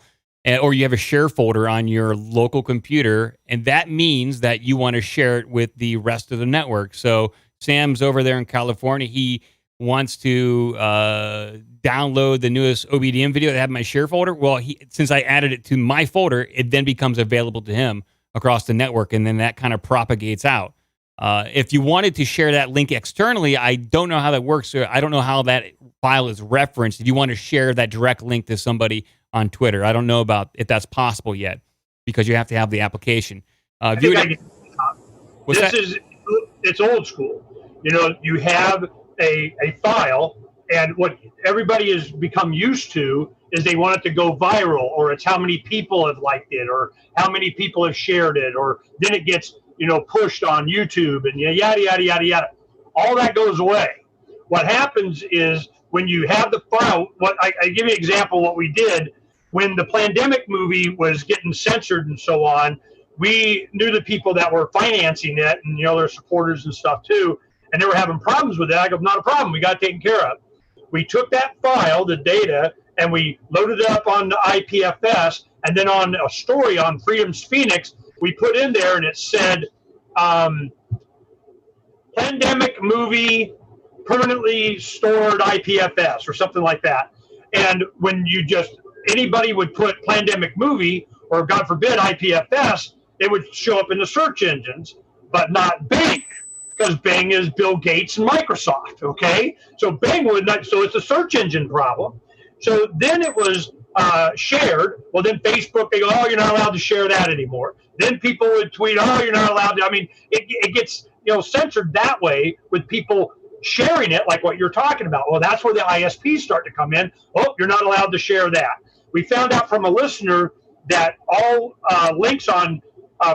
or you have a share folder on your local computer, and that means that you want to share it with the rest of the network. So Sam's over there in California. He wants to download the newest OBDM video that I have in my share folder. Well, since I added it to my folder, it then becomes available to him across the network, and then that kind of propagates out. If you wanted to share that link externally, I don't know how that works. So I don't know how that file is referenced. If you want to share that direct link to somebody on Twitter, I don't know about if that's possible yet, because you have to have the application. It's old school. You have a file, and what everybody has become used to is they want it to go viral, or it's how many people have liked it, or how many people have shared it, or then it gets pushed on YouTube, and yada yada yada yada. All that goes away. What happens is when you have the file. I give you an example of what we did when the pandemic movie was getting censored and so on. We knew the people that were financing it, and their supporters and stuff too, and they were having problems with it. I go, not a problem. We got it taken care of. We took that file, the data, and we loaded it up on the IPFS, and then on a story on Freedom's Phoenix, we put in there, and it said, pandemic movie permanently stored IPFS, or something like that. And when anybody would put pandemic movie, or God forbid IPFS, it would show up in the search engines, but not Bing, because Bing is Bill Gates and Microsoft, okay? So Bing would not, so it's a search engine problem. So then it was shared, well, then Facebook, they go, oh, you're not allowed to share that anymore. Then people would tweet, oh, you're not allowed to. I mean, it gets censored that way with people sharing it like what you're talking about. Well, that's where the ISPs start to come in. Oh, you're not allowed to share that. We found out from a listener that all links on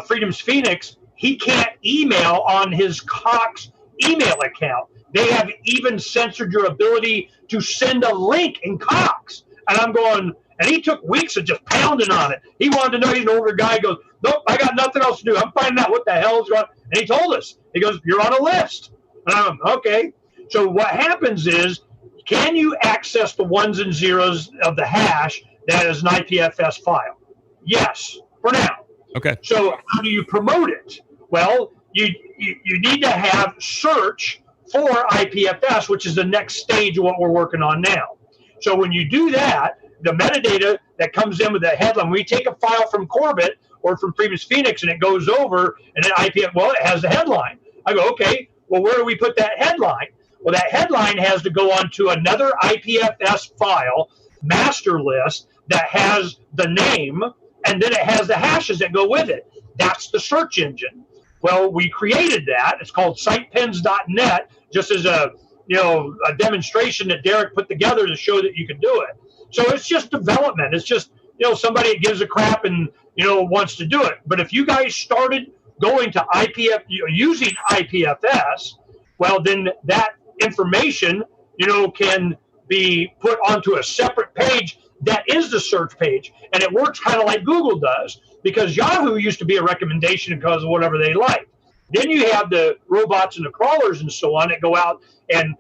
Freedom's Phoenix, he can't email on his Cox email account. They have even censored your ability to send a link in Cox. And I'm going, and he took weeks of just pounding on it. He wanted to know. He's an older guy. He goes, nope, I got nothing else to do. I'm finding out what the hell is going on. And he told us. He goes, you're on a list. And I'm, okay. So what happens is, can you access the ones and zeros of the hash that is an IPFS file? Yes, for now. Okay. So how do you promote it? Well, you need to have search for IPFS, which is the next stage of what we're working on now. So when you do that, the metadata that comes in with the headline, we take a file from Corbett or from Freedom's Phoenix and it goes over and then IPFS, well, it has the headline. I go, okay, well, where do we put that headline? Well, that headline has to go onto another IPFS file, master list, that has the name, and then it has the hashes that go with it. That's the search engine. Well, we created that. It's called sitepens.net, just as a demonstration that Derek put together to show that you can do it. So it's just development. It's just, somebody that gives a crap and, wants to do it. But if you guys started going to using IPFS, well, then that information, can be put onto a separate page that is the search page. And it works kind of like Google does, because Yahoo used to be a recommendation because of whatever they like. Then you have the robots and the crawlers and so on that go out and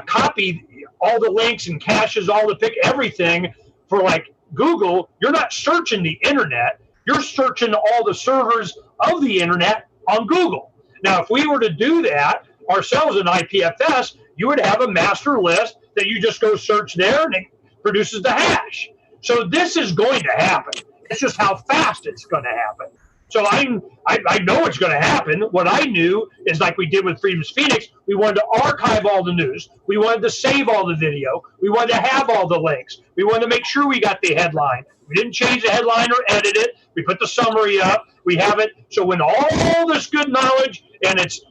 copy all the links and caches all the everything for like Google. You're not searching the internet. You're searching all the servers of the internet on Google. Now, if we were to do that ourselves in IPFS, you would have a master list that you just go search there and it produces the hash. So this is going to happen. It's just how fast it's going to happen. So I know it's going to happen. What I knew is, like we did with Freedom's Phoenix, we wanted to archive all the news. We wanted to save all the video. We wanted to have all the links. We wanted to make sure we got the headline. We didn't change the headline or edit it. We put the summary up. We have it. So when all this good knowledge, and it's,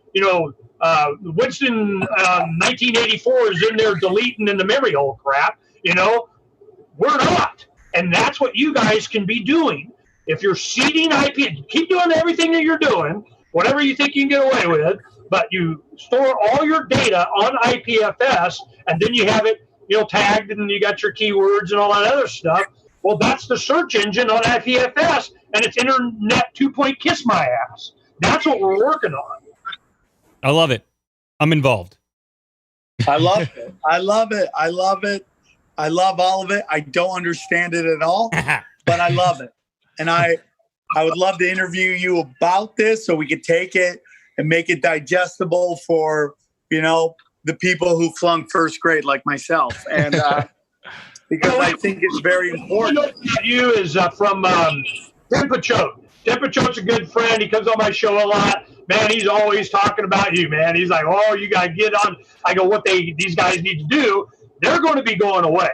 Winston 1984 is in there deleting in the memory hole crap, we're not. And that's what you guys can be doing. If you're seeding IP, keep doing everything that you're doing, whatever you think you can get away with, but you store all your data on IPFS, and then you have it, tagged, and you got your keywords and all that other stuff. Well, that's the search engine on IPFS, and it's Internet 2.0 kiss my ass. That's what we're working on. I love it. I'm involved. I love it. I love it. I love it. I love all of it. I don't understand it at all, but I love it. And I would love to interview you about this so we could take it and make it digestible for, the people who flunk first grade like myself. And because I think it's very important. You is from Tempachot. Tempachot's a good friend. He comes on my show a lot. Man, he's always talking about you, man. He's like, oh, you got to get on. I go, what these guys need to do, they're going to be going away.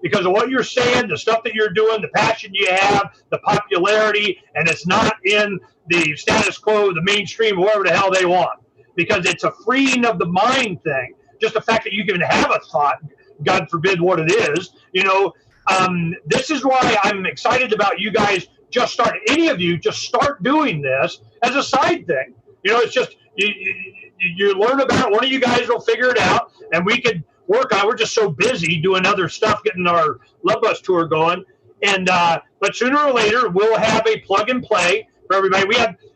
Because of what you're saying, the stuff that you're doing, the passion you have, the popularity, and it's not in the status quo, the mainstream, whatever the hell they want. Because it's a freeing of the mind thing. Just the fact that you can have a thought, God forbid what it is. This is why I'm excited about you guys any of you just start doing this as a side thing. It's just, you learn about it. One of you guys will figure it out, and we could work on. We're just so busy doing other stuff, getting our Love Bus tour going, and but sooner or later we'll have a plug and play for everybody.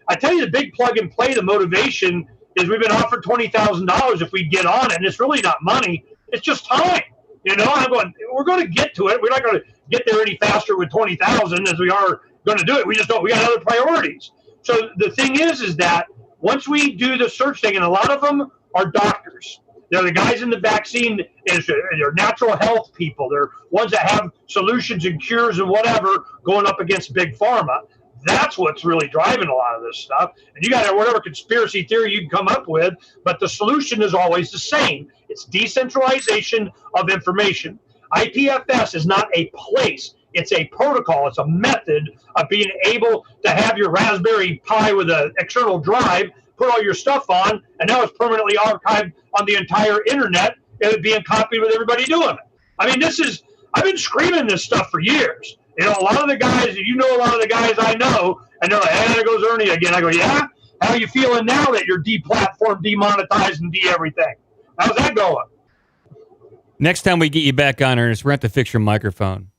I tell you, the big plug and play, the motivation is we've been offered $20,000 if we get on it, and it's really not money; it's just time. I'm going. We're going to get to it. We're not going to get there any faster with 20,000 as we are going to do it. We just don't. We got other priorities. So the thing is that once we do the search thing, and a lot of them are doctors. They're the guys in the vaccine, they're natural health people. They're ones that have solutions and cures and whatever going up against big pharma. That's what's really driving a lot of this stuff. And you got whatever conspiracy theory you can come up with, but the solution is always the same. It's decentralization of information. IPFS is not a place. It's a protocol. It's a method of being able to have your Raspberry Pi with an external drive, put all your stuff on, and now it's permanently archived on the entire internet, and it's being copied with everybody doing it. I mean, I've been screaming this stuff for years. You know, a lot of the guys, a lot of the guys I know, and they're like, hey, there goes Ernie again. I go, yeah? How are you feeling now that you're deplatformed, demonetized, and everything? How's that going? Next time we get you back on, Ernest, we're going to have to fix your microphone.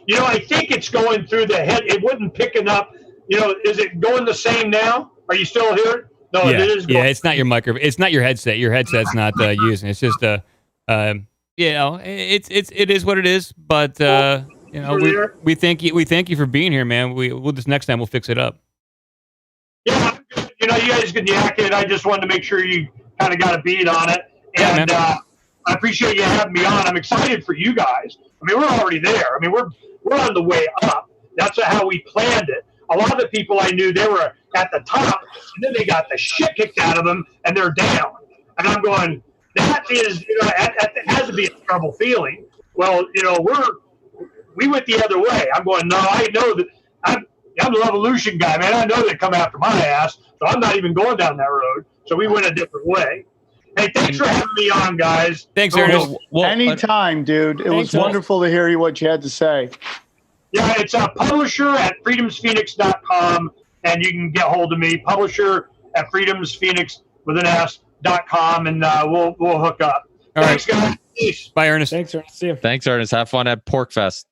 You know, I think it's going through the head. It wasn't picking up. You know, is it going the same now? Are you still here? No, yeah. it is going. Yeah, it's not your microphone. It's not your headset. Your headset's not using. It's just you know, it is what it is. But you know, we thank you for being here, man. We'll just next time we'll fix it up. Yeah, you know, you guys can yak it. I just wanted to make sure you kind of got a beat on it, and I appreciate you having me on. I'm excited for you guys. I mean, we're already there. I mean, we're on the way up. That's how we planned it. A lot of the people I knew, they were at the top, and then they got the shit kicked out of them, and they're down. And I'm going, that is, you know, that has to be a terrible feeling. Well, you know, we went the other way. I'm going, no, I know that I'm the revolution guy, man. I know they come after my ass, so I'm not even going down that road. So we went a different way. Hey, thanks for having me on, guys. Thanks, Ernest. Well, anytime, dude. It was wonderful to hear what you had to say. Yeah, it's a publisher at freedomsphoenix.com, and you can get hold of me, publisher at freedomsphoenix.com, and we'll hook up. All Thanks, right. guys. Peace. Bye, Ernest. Thanks, Ernest. See you. Thanks, Ernest. Have fun at Pork Fest.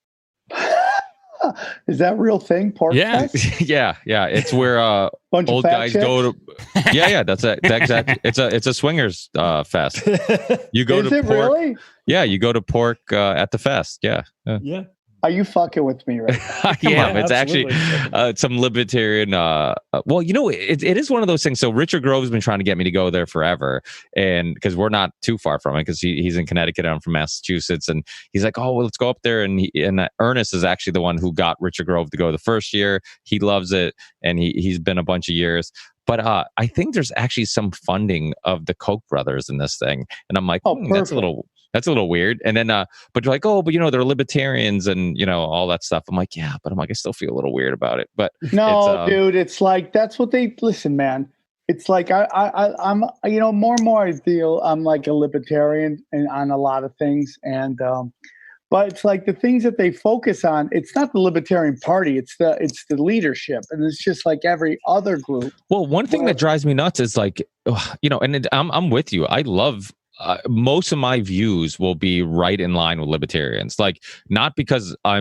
Is that a real thing? Pork Fest? yeah. It's where Bunch old of fat guys chicks? go to. Yeah, that's it. Exactly. It's a swingers fest. You go Is to it pork. really? Yeah, you go to pork at the fest. Yeah. Yeah. Are you fucking with me right now? Yeah, it's absolutely. actually some libertarian. Well, you know, it is one of those things. So Richard Grove's been trying to get me to go there forever, and because we're not too far from it, because he's in Connecticut, I'm from Massachusetts, and he's like, oh, well, let's go up there. And Ernest is actually the one who got Richard Grove to go the first year. He loves it, and he's been a bunch of years. But I think there's actually some funding of the Koch brothers in this thing, and I'm like, that's a little weird. And then, but you're like, oh, but you know, they're libertarians and, you know, all that stuff. I'm like, yeah, but I still feel a little weird about it. But no, dude, it's like, that's what they listen, man. It's like, I'm, you know, more and more I feel I'm like a libertarian on a lot of things. And, but it's like the things that they focus on, it's not the Libertarian Party, it's the leadership. And it's just like every other group. Well, one thing that drives me nuts is like, you know, and I'm with you. I love most of my views will be right in line with libertarians, like not because I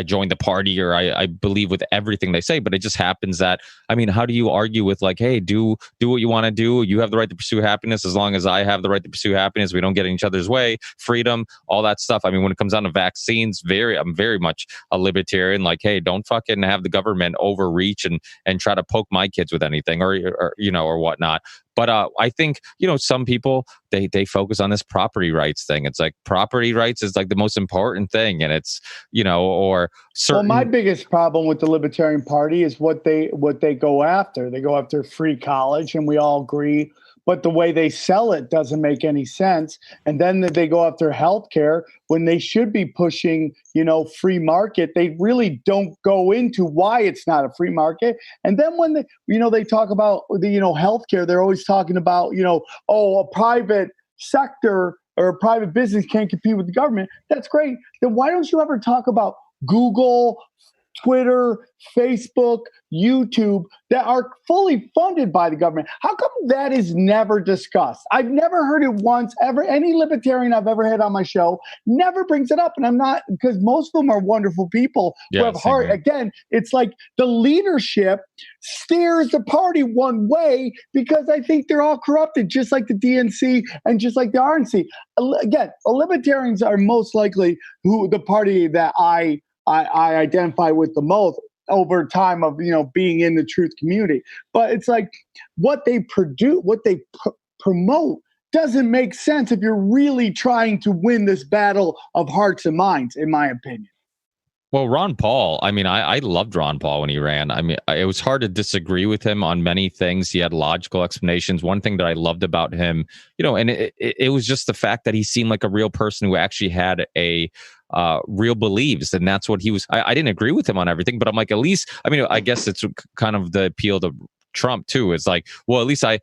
joined the party or I believe with everything they say, but it just happens that, I mean, how do you argue with like, hey, do what you want to do. You have the right to pursue happiness as long as I have the right to pursue happiness. We don't get in each other's way, freedom, all that stuff. I mean, when it comes down to vaccines, I'm very much a libertarian. Like, hey, don't fucking have the government overreach and try to poke my kids with anything or you know, or whatnot. But I think, you know, some people, they focus on this property rights thing. It's like property rights is like the most important thing. And it's, you know, or certain. Well, my biggest problem with the Libertarian Party is what they go after. They go after free college, and we all agree. But the way they sell it doesn't make any sense. And then they go after healthcare when they should be pushing, you know, free market. They really don't go into why it's not a free market. And then when they, you know, they talk about the, you know, healthcare, they're always talking about, you know, oh, a private sector or a private business can't compete with the government. That's great. Then why don't you ever talk about Google, Twitter, Facebook, YouTube that are fully funded by the government? How come that is never discussed? I've never heard it once, ever. Any libertarian I've ever had on my show never brings it up. And I'm not, because most of them are wonderful people who have heart. Again, it's like the leadership steers the party one way because I think they're all corrupted, just like the DNC and just like the RNC. Again, libertarians are most likely the party that I identify with the most over time of, you know, being in the truth community. But it's like what they produce, what they promote doesn't make sense if you're really trying to win this battle of hearts and minds, in my opinion. Well, Ron Paul, I mean, I loved Ron Paul when he ran. I mean, it was hard to disagree with him on many things. He had logical explanations. One thing that I loved about him, you know, and it was just the fact that he seemed like a real person who actually had a real beliefs, and that's what he was. I didn't agree with him on everything, but I'm like, at least, I mean, I guess it's kind of the appeal to Trump too. It's like, well, at least I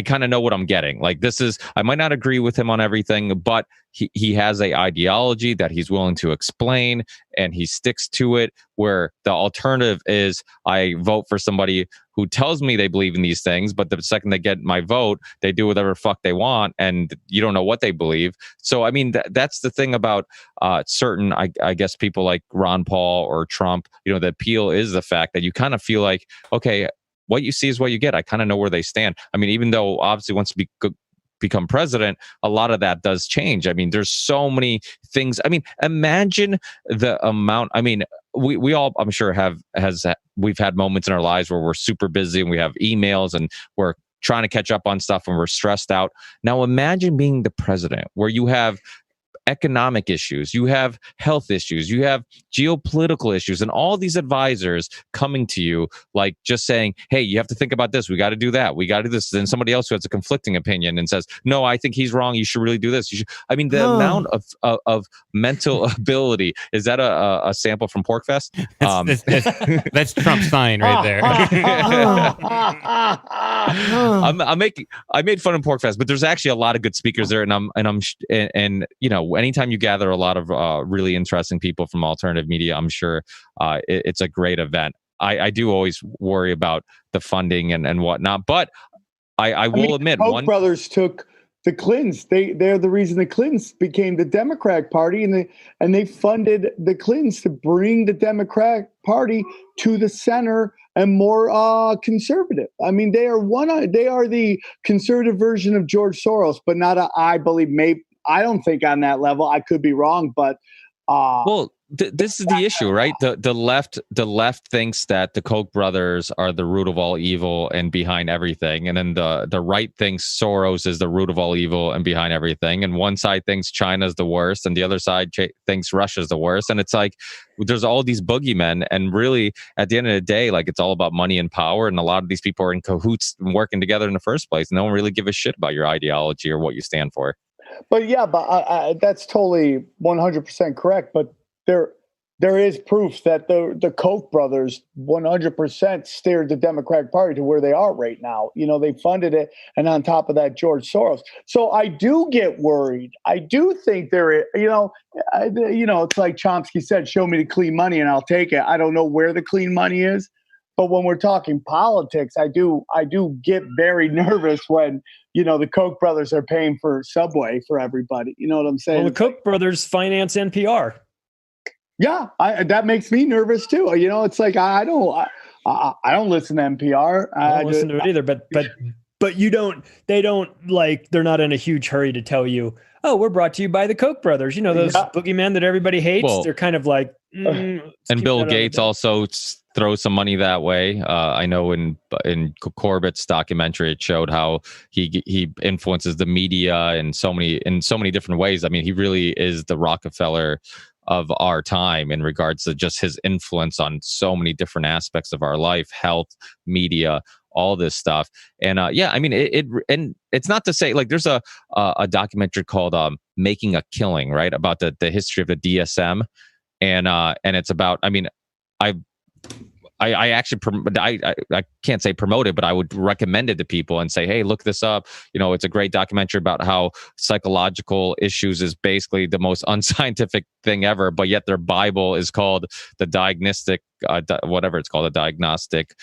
kind of know what I'm getting. Like, this is, I might not agree with him on everything, but he has a ideology that he's willing to explain, and he sticks to it, where the alternative is I vote for somebody who tells me they believe in these things, but the second they get my vote, they do whatever fuck they want, and you don't know what they believe. So, I mean, that's the thing about certain, I guess, people like Ron Paul or Trump. You know, the appeal is the fact that you kind of feel like, okay, what you see is what you get. I kind of know where they stand. I mean, even though obviously once you become president, a lot of that does change. I mean, there's so many things. I mean, imagine the amount. I mean, we all, I'm sure, we've had moments in our lives where we're super busy and we have emails and we're trying to catch up on stuff and we're stressed out. Now, imagine being the president where you have economic issues, you have health issues, you have geopolitical issues, and all these advisors coming to you, like just saying, hey, you have to think about this, we got to do that, we got to do this. Then somebody else who has a conflicting opinion and says, no, I think he's wrong, you should really do this. You should. I mean, the amount of mental ability. Is that a sample from Porkfest? That's Trump's sign right there. I made fun of Porkfest, but there's actually a lot of good speakers there, and you know, anytime you gather a lot of really interesting people from alternative media, I'm sure it's a great event. I do always worry about the funding and whatnot, but I will admit, Koch brothers took the Clintons. They're the reason the Clintons became the Democratic Party, and they funded the Clintons to bring the Democratic Party to the center and more conservative. I mean, they are the conservative version of George Soros, but not I believe, maybe. I don't think on that level. I could be wrong, but well, this is the issue, right? The left thinks that the Koch brothers are the root of all evil and behind everything, and then the right thinks Soros is the root of all evil and behind everything. And one side thinks China's the worst, and the other side thinks Russia's the worst. And it's like there's all these boogeymen, and really, at the end of the day, like, it's all about money and power. And a lot of these people are in cahoots and working together in the first place. No one really give a shit about your ideology or what you stand for. But yeah, that's totally 100% correct. But there is proof that the Koch brothers 100% steered the Democratic Party to where they are right now. You know, they funded it, and on top of that, George Soros. So I do get worried. I do think there is. It's like Chomsky said: "Show me the clean money, and I'll take it." I don't know where the clean money is. But when we're talking politics, I do get very nervous when, you know, the Koch brothers are paying for Subway for everybody. You know what I'm saying? Well, the Koch brothers finance NPR. Yeah, that makes me nervous too. You know, it's like I don't listen to NPR. I don't listen to it either. But you don't. They don't, like, they're not in a huge hurry to tell you, oh, we're brought to you by the Koch brothers. You know, those boogeymen that everybody hates. Well, they're kind of like. And Bill Gates also throws some money that way. I know in Corbett's documentary, it showed how he influences the media in so many different ways. I mean, he really is the Rockefeller of our time in regards to just his influence on so many different aspects of our life, health, media, all this stuff. And I mean, and it's not to say, like, there's a documentary called Making a Killing, right, about the history of the DSM. And it's about, I mean, I actually, I can't say promote it, but I would recommend it to people and say, hey, look this up. You know, it's a great documentary about how psychological issues is basically the most unscientific thing ever, but yet their Bible is called the diagnostic, whatever it's called, a diagnostic,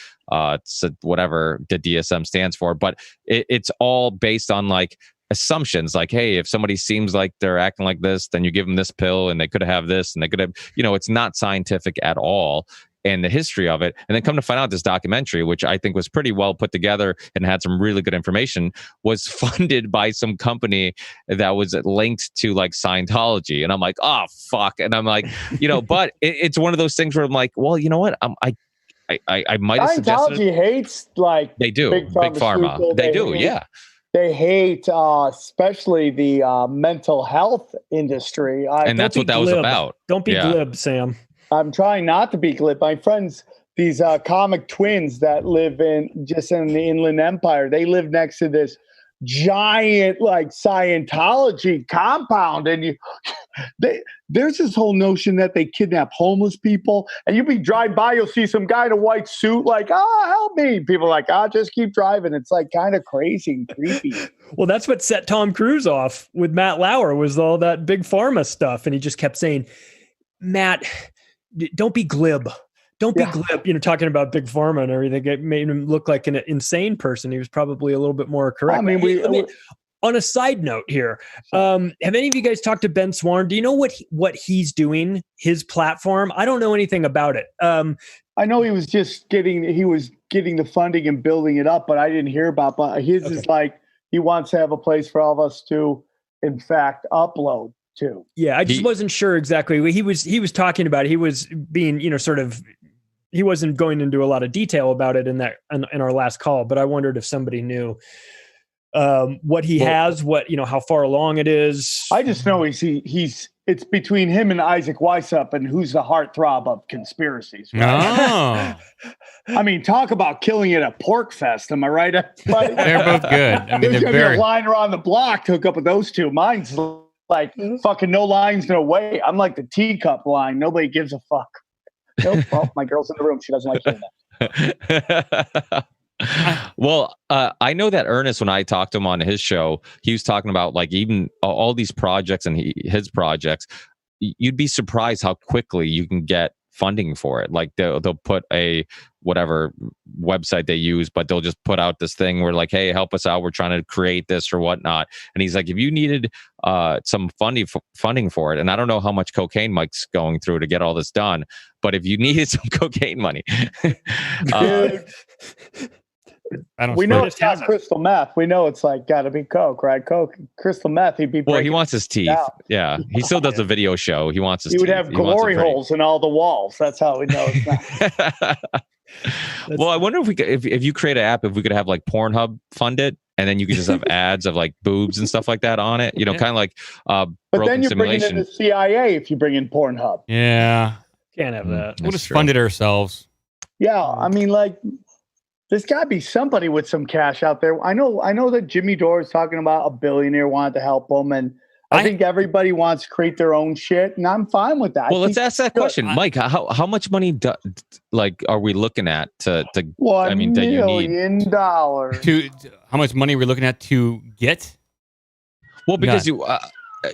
whatever the DSM stands for. But it's all based on, like, assumptions, like, hey, if somebody seems like they're acting like this, then you give them this pill and they could have this and they could have, you know, it's not scientific at all. And the history of it, and then come to find out, this documentary, which I think was pretty well put together and had some really good information, was funded by some company that was linked to, like, Scientology. And I'm like, oh fuck. And I'm like, you know, but it's one of those things where I'm like, well, you know what, I might have suggested Scientology hates, like, they do big pharma. They do, yeah. They hate, especially the mental health industry. And that's what that was about. Don't be glib, Sam. I'm trying not to be glib. My friends, these comic twins that live in the Inland Empire, they live next to this giant like Scientology compound, and there's this whole notion that they kidnap homeless people, and you'll be driving by, you'll see some guy in a white suit like, help me. People are like, just keep driving. It's like kind of crazy and creepy. Well, that's what set Tom Cruise off with Matt Lauer, was all that big pharma stuff. And he just kept saying, Matt, don't be glib. Don't be glib, talking about big pharma and everything. It made him look like an insane person. He was probably a little bit more correct. I mean, on a side note here, have any of you guys talked to Ben Swarn? Do you know what he's doing, his platform? I don't know anything about it. I know he was getting the funding and building it up, but I didn't hear about. But his is like he wants to have a place for all of us to, in fact, upload to. Yeah, I just wasn't sure exactly. He was talking about it. He was being, he wasn't going into a lot of detail about it in our last call, but I wondered if somebody knew what he has, how far along it is. I just know it's between him and Isaac Weishaupt and who's the heartthrob of conspiracies. Right? Oh. I mean, talk about killing it at Pork Fest. Am I right? They're both good. I mean, there's going to be a line around the block to hook up with those two. Mine's like fucking no lines, no way. I'm like the teacup line. Nobody gives a fuck. Nope. Well, my girl's in the room. She doesn't like hearing that. Well, I know that Ernest, when I talked to him on his show, he was talking about like even all these projects and his projects. You'd be surprised how quickly you can get funding for it. Like they'll put a whatever website they use, but they'll just put out this thing where like, hey, help us out. We're trying to create this or whatnot. And he's like, if you needed some funding for it, and I don't know how much cocaine Mike's going through to get all this done, but if you needed some cocaine money, we know it's not crystal meth. We know it's like got to be coke, right? Coke, crystal meth. He'd be he wants his teeth. Out. Yeah, he still does a video show. He wants his. He would have glory holes in all the walls. That's how we know it's not. Well, I wonder if we could, if you create an app, if we could have like Pornhub fund it, and then you could just have ads of like boobs and stuff like that on it. Kind of like. But then you're bringing in the CIA if you bring in Pornhub. Yeah, can't have that. We'll just fund it ourselves. Yeah, I mean, like. There's got to be somebody with some cash out there. I know that Jimmy Dore is talking about a billionaire wanted to help him, and I think everybody wants to create their own shit, and I'm fine with that. Well, let's ask that question, Mike. How much money are we looking at to $1 million? To how much money are we looking at to get? Well, because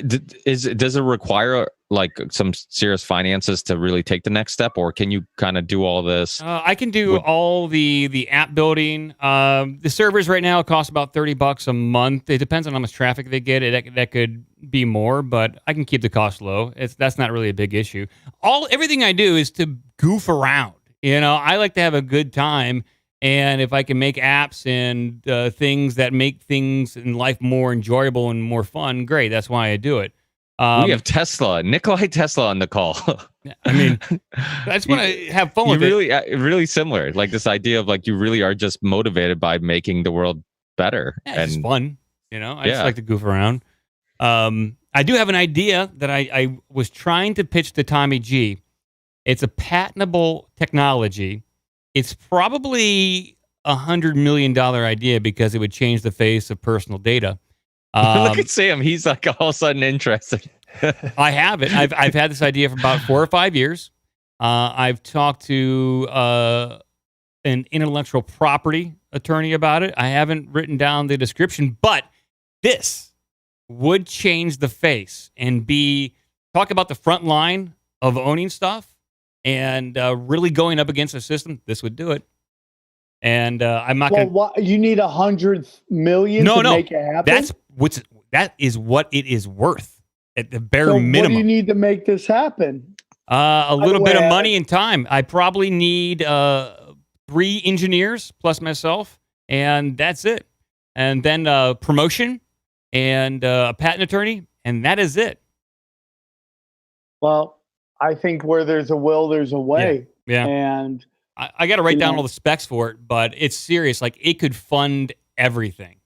does it require like some serious finances to really take the next step, or can you kind of do all this? I can do all the app building. The servers right now cost about $30 a month. It depends on how much traffic they get. That could be more, but I can keep the cost low. That's not really a big issue. Everything I do is to goof around. I like to have a good time, and if I can make apps and things that make things in life more enjoyable and more fun, great. That's why I do it. We have Nikolai Tesla on the call. I mean, I just want to have fun with it. Really similar. Like this idea of like you really are just motivated by making the world better. Yeah, it's fun. I just like to goof around. I do have an idea that I was trying to pitch to Tommy G. It's a patentable technology. It's probably $100 million idea because it would change the face of personal data. Look at Sam. He's like all of a sudden interested. I have it. I've had this idea for about 4 or 5 years. I've talked to an intellectual property attorney about it. I haven't written down the description, but this would change the face and talk about the front line of owning stuff and really going up against the system. This would do it. And I'm not going to. You need 100 million to make it happen? That is what it is worth at the bare minimum. What do you need to make this happen? A little bit of money and time. I probably need 3 engineers plus myself, and that's it. And then promotion and a patent attorney, and that is it. Well, I think where there's a will, there's a way. Yeah. And I got to write down all the specs for it, but it's serious. Like it could fund everything.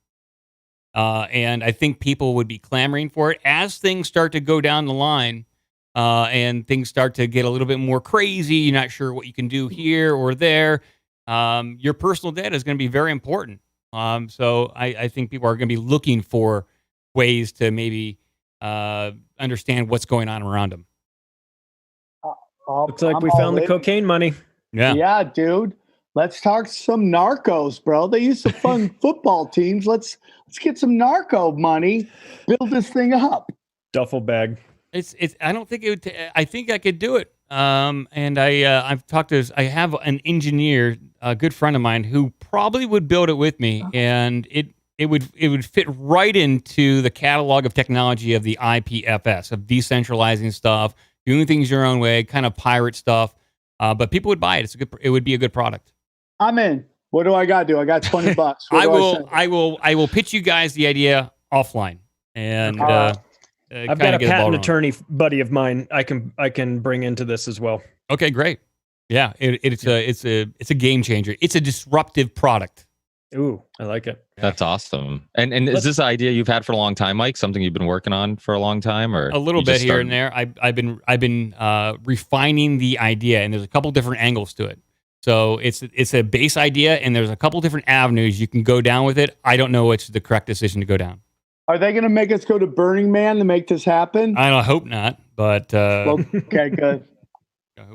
And I think people would be clamoring for it as things start to go down the line and things start to get a little bit more crazy. You're not sure what you can do here or there. Your personal data is going to be very important. So I think people are going to be looking for ways to maybe understand what's going on around them. Looks like we found the cocaine money. Yeah, dude. Let's talk some narcos, bro. They used to fund football teams. Let's get some narco money. Build this thing up. Duffel bag. It's. I don't think it would. I think I could do it. And I've talked to. I have an engineer, a good friend of mine, who probably would build it with me, and it would fit right into the catalog of technology of the IPFS, of decentralizing stuff, doing things your own way, kind of pirate stuff. But people would buy it. It would be a good product. I'm in. What do I got to do? I got $20. I will pitch you guys the idea offline, and I've got a patent attorney buddy of mine I can bring into this as well. Okay, great. Yeah, it's a game changer. It's a disruptive product. Ooh, I like it. That's awesome. And is this an idea you've had for a long time, Mike? Something you've been working on for a long time, or a little bit here and there? I've been refining the idea, and there's a couple different angles to it. So it's a base idea, and there's a couple different avenues you can go down with it. I don't know which is the correct decision to go down. Are they going to make us go to Burning Man to make this happen? I hope not, but okay, good.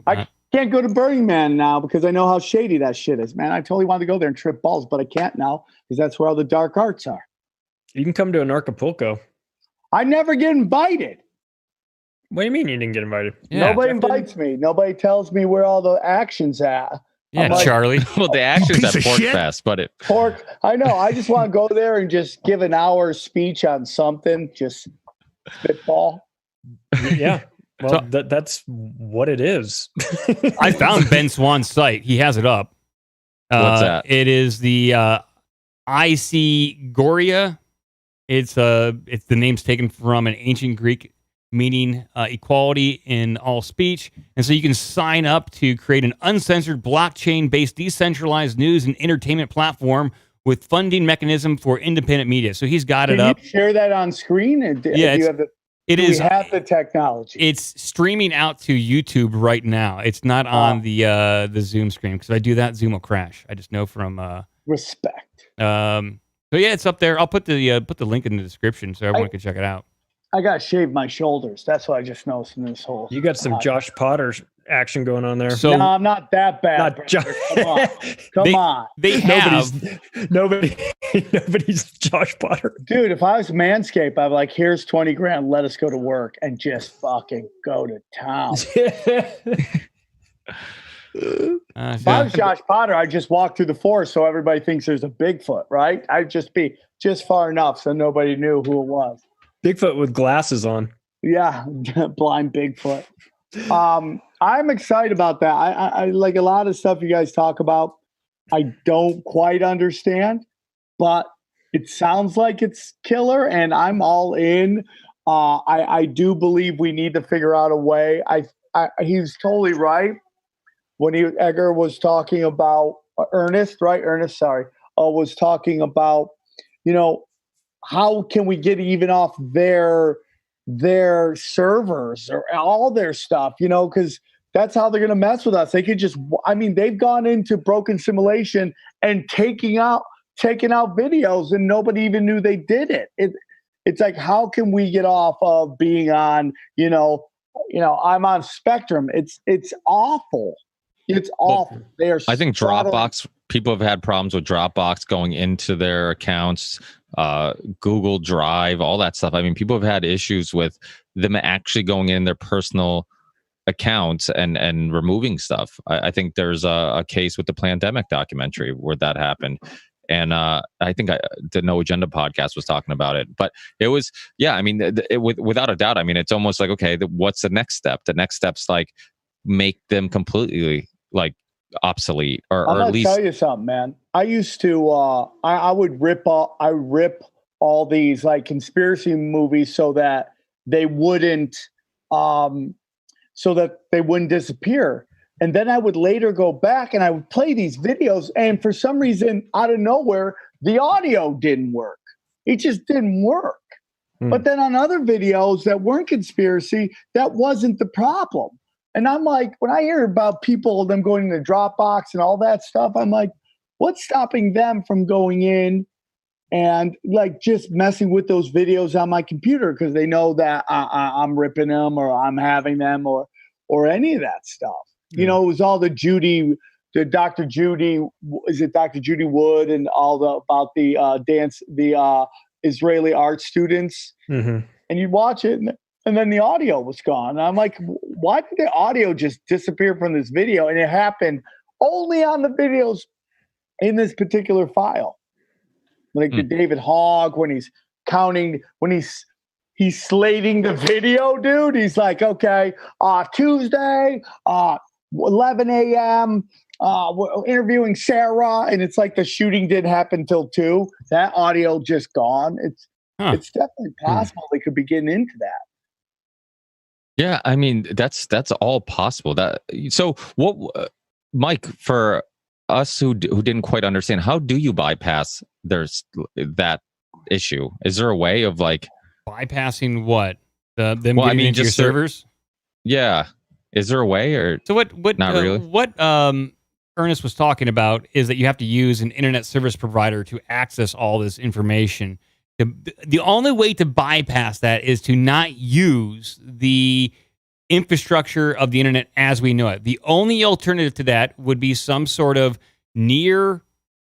I can't go to Burning Man now because I know how shady that shit is, man. I totally wanted to go there and trip balls, but I can't now because that's where all the dark arts are. You can come to an Acapulco. I never get invited. What do you mean you didn't get invited? Yeah. Nobody invites me. Nobody tells me where all the action's at. Yeah, Charlie. Well, the action's at Pork Fest, but Pork. I know. I just want to go there and just give an hour speech on something. Just spitball. Yeah. Well, that's what it is. I found Ben Swan's site. He has it up. What's that? It is the IC Goria. It's the name's taken from an ancient Greek meaning equality in all speech. And so you can sign up to create an uncensored blockchain-based decentralized news and entertainment platform with funding mechanism for independent media. So he's got it up. Can you share that on screen? Yeah, we have the technology. It's streaming out to YouTube right now. It's not on the Zoom screen because if I do that, Zoom will crash. I just know from respect. So yeah, it's up there. I'll put the link in the description so everyone can check it out. I got to shave my shoulders. That's what I just noticed in this whole. You got some Josh Potter action going on there. So, no, I'm not that bad. Come on. They have nobody's Josh Potter. Dude, if I was Manscaped, I'd be like, here's 20 grand. Let us go to work and just fucking go to town. If I was Josh Potter, I'd just walk through the forest so everybody thinks there's a Bigfoot, right? I'd just be just far enough so nobody knew who it was. Bigfoot with glasses on. Yeah, blind Bigfoot. I'm excited about that. I like a lot of stuff you guys talk about. I don't quite understand, but it sounds like it's killer, and I'm all in. I do believe we need to figure out a way. He's totally right when Edgar was talking about Ernest, was talking about, how can we get even off their servers or all their stuff, because that's how they're going to mess with us. They could just, they've gone into broken simulation and taking out videos and nobody even knew they did it. It's like, how can we get off of being on, I'm on Spectrum. It's awful. It's awful. I think Dropbox, people have had problems with Dropbox going into their accounts, Google Drive, all that stuff. People have had issues with them actually going in their personal accounts and removing stuff. I think there's a case with the Plandemic documentary where that happened. And I think the No Agenda podcast was talking about it. But it was, without a doubt, it's almost like, okay, what's the next step? The next step's like make them completely like obsolete or at least. I'll tell you something, man. I used to, I rip all these like conspiracy movies so that they wouldn't disappear. And then I would later go back and I would play these videos. And for some reason, out of nowhere, the audio didn't work. It just didn't work. But then on other videos that weren't conspiracy, that wasn't the problem. And I'm like, when I hear about people, them going to Dropbox and all that stuff, I'm like, What's stopping them from going in and like just messing with those videos on my computer because they know that I'm ripping them or I'm having them or any of that stuff. You know, it was all the Dr. Judy, is it Dr. Judy Wood and about the dance, the Israeli art students. And you'd watch it and then the audio was gone. And I'm like, why did the audio just disappear from this video? And it happened only on the videos in this particular file. Like the David Hogg, when he's counting, when he's slating the video, dude. He's like, okay, Tuesday, 11 a.m., we're interviewing Sarah, and it's like the shooting didn't happen till 2. That audio just gone. It's definitely possible they could be getting into that. Yeah, I mean that's all possible. So what, Mike? For us who didn't quite understand, how do you bypass that issue? Is there a way of like bypassing what them getting into your servers? Yeah, is there a way or so? What? Not really. What Ernest was talking about is that you have to use an internet service provider to access all this information. The only way to bypass that is to not use the infrastructure of the internet as we know it. The only alternative to that would be some sort of near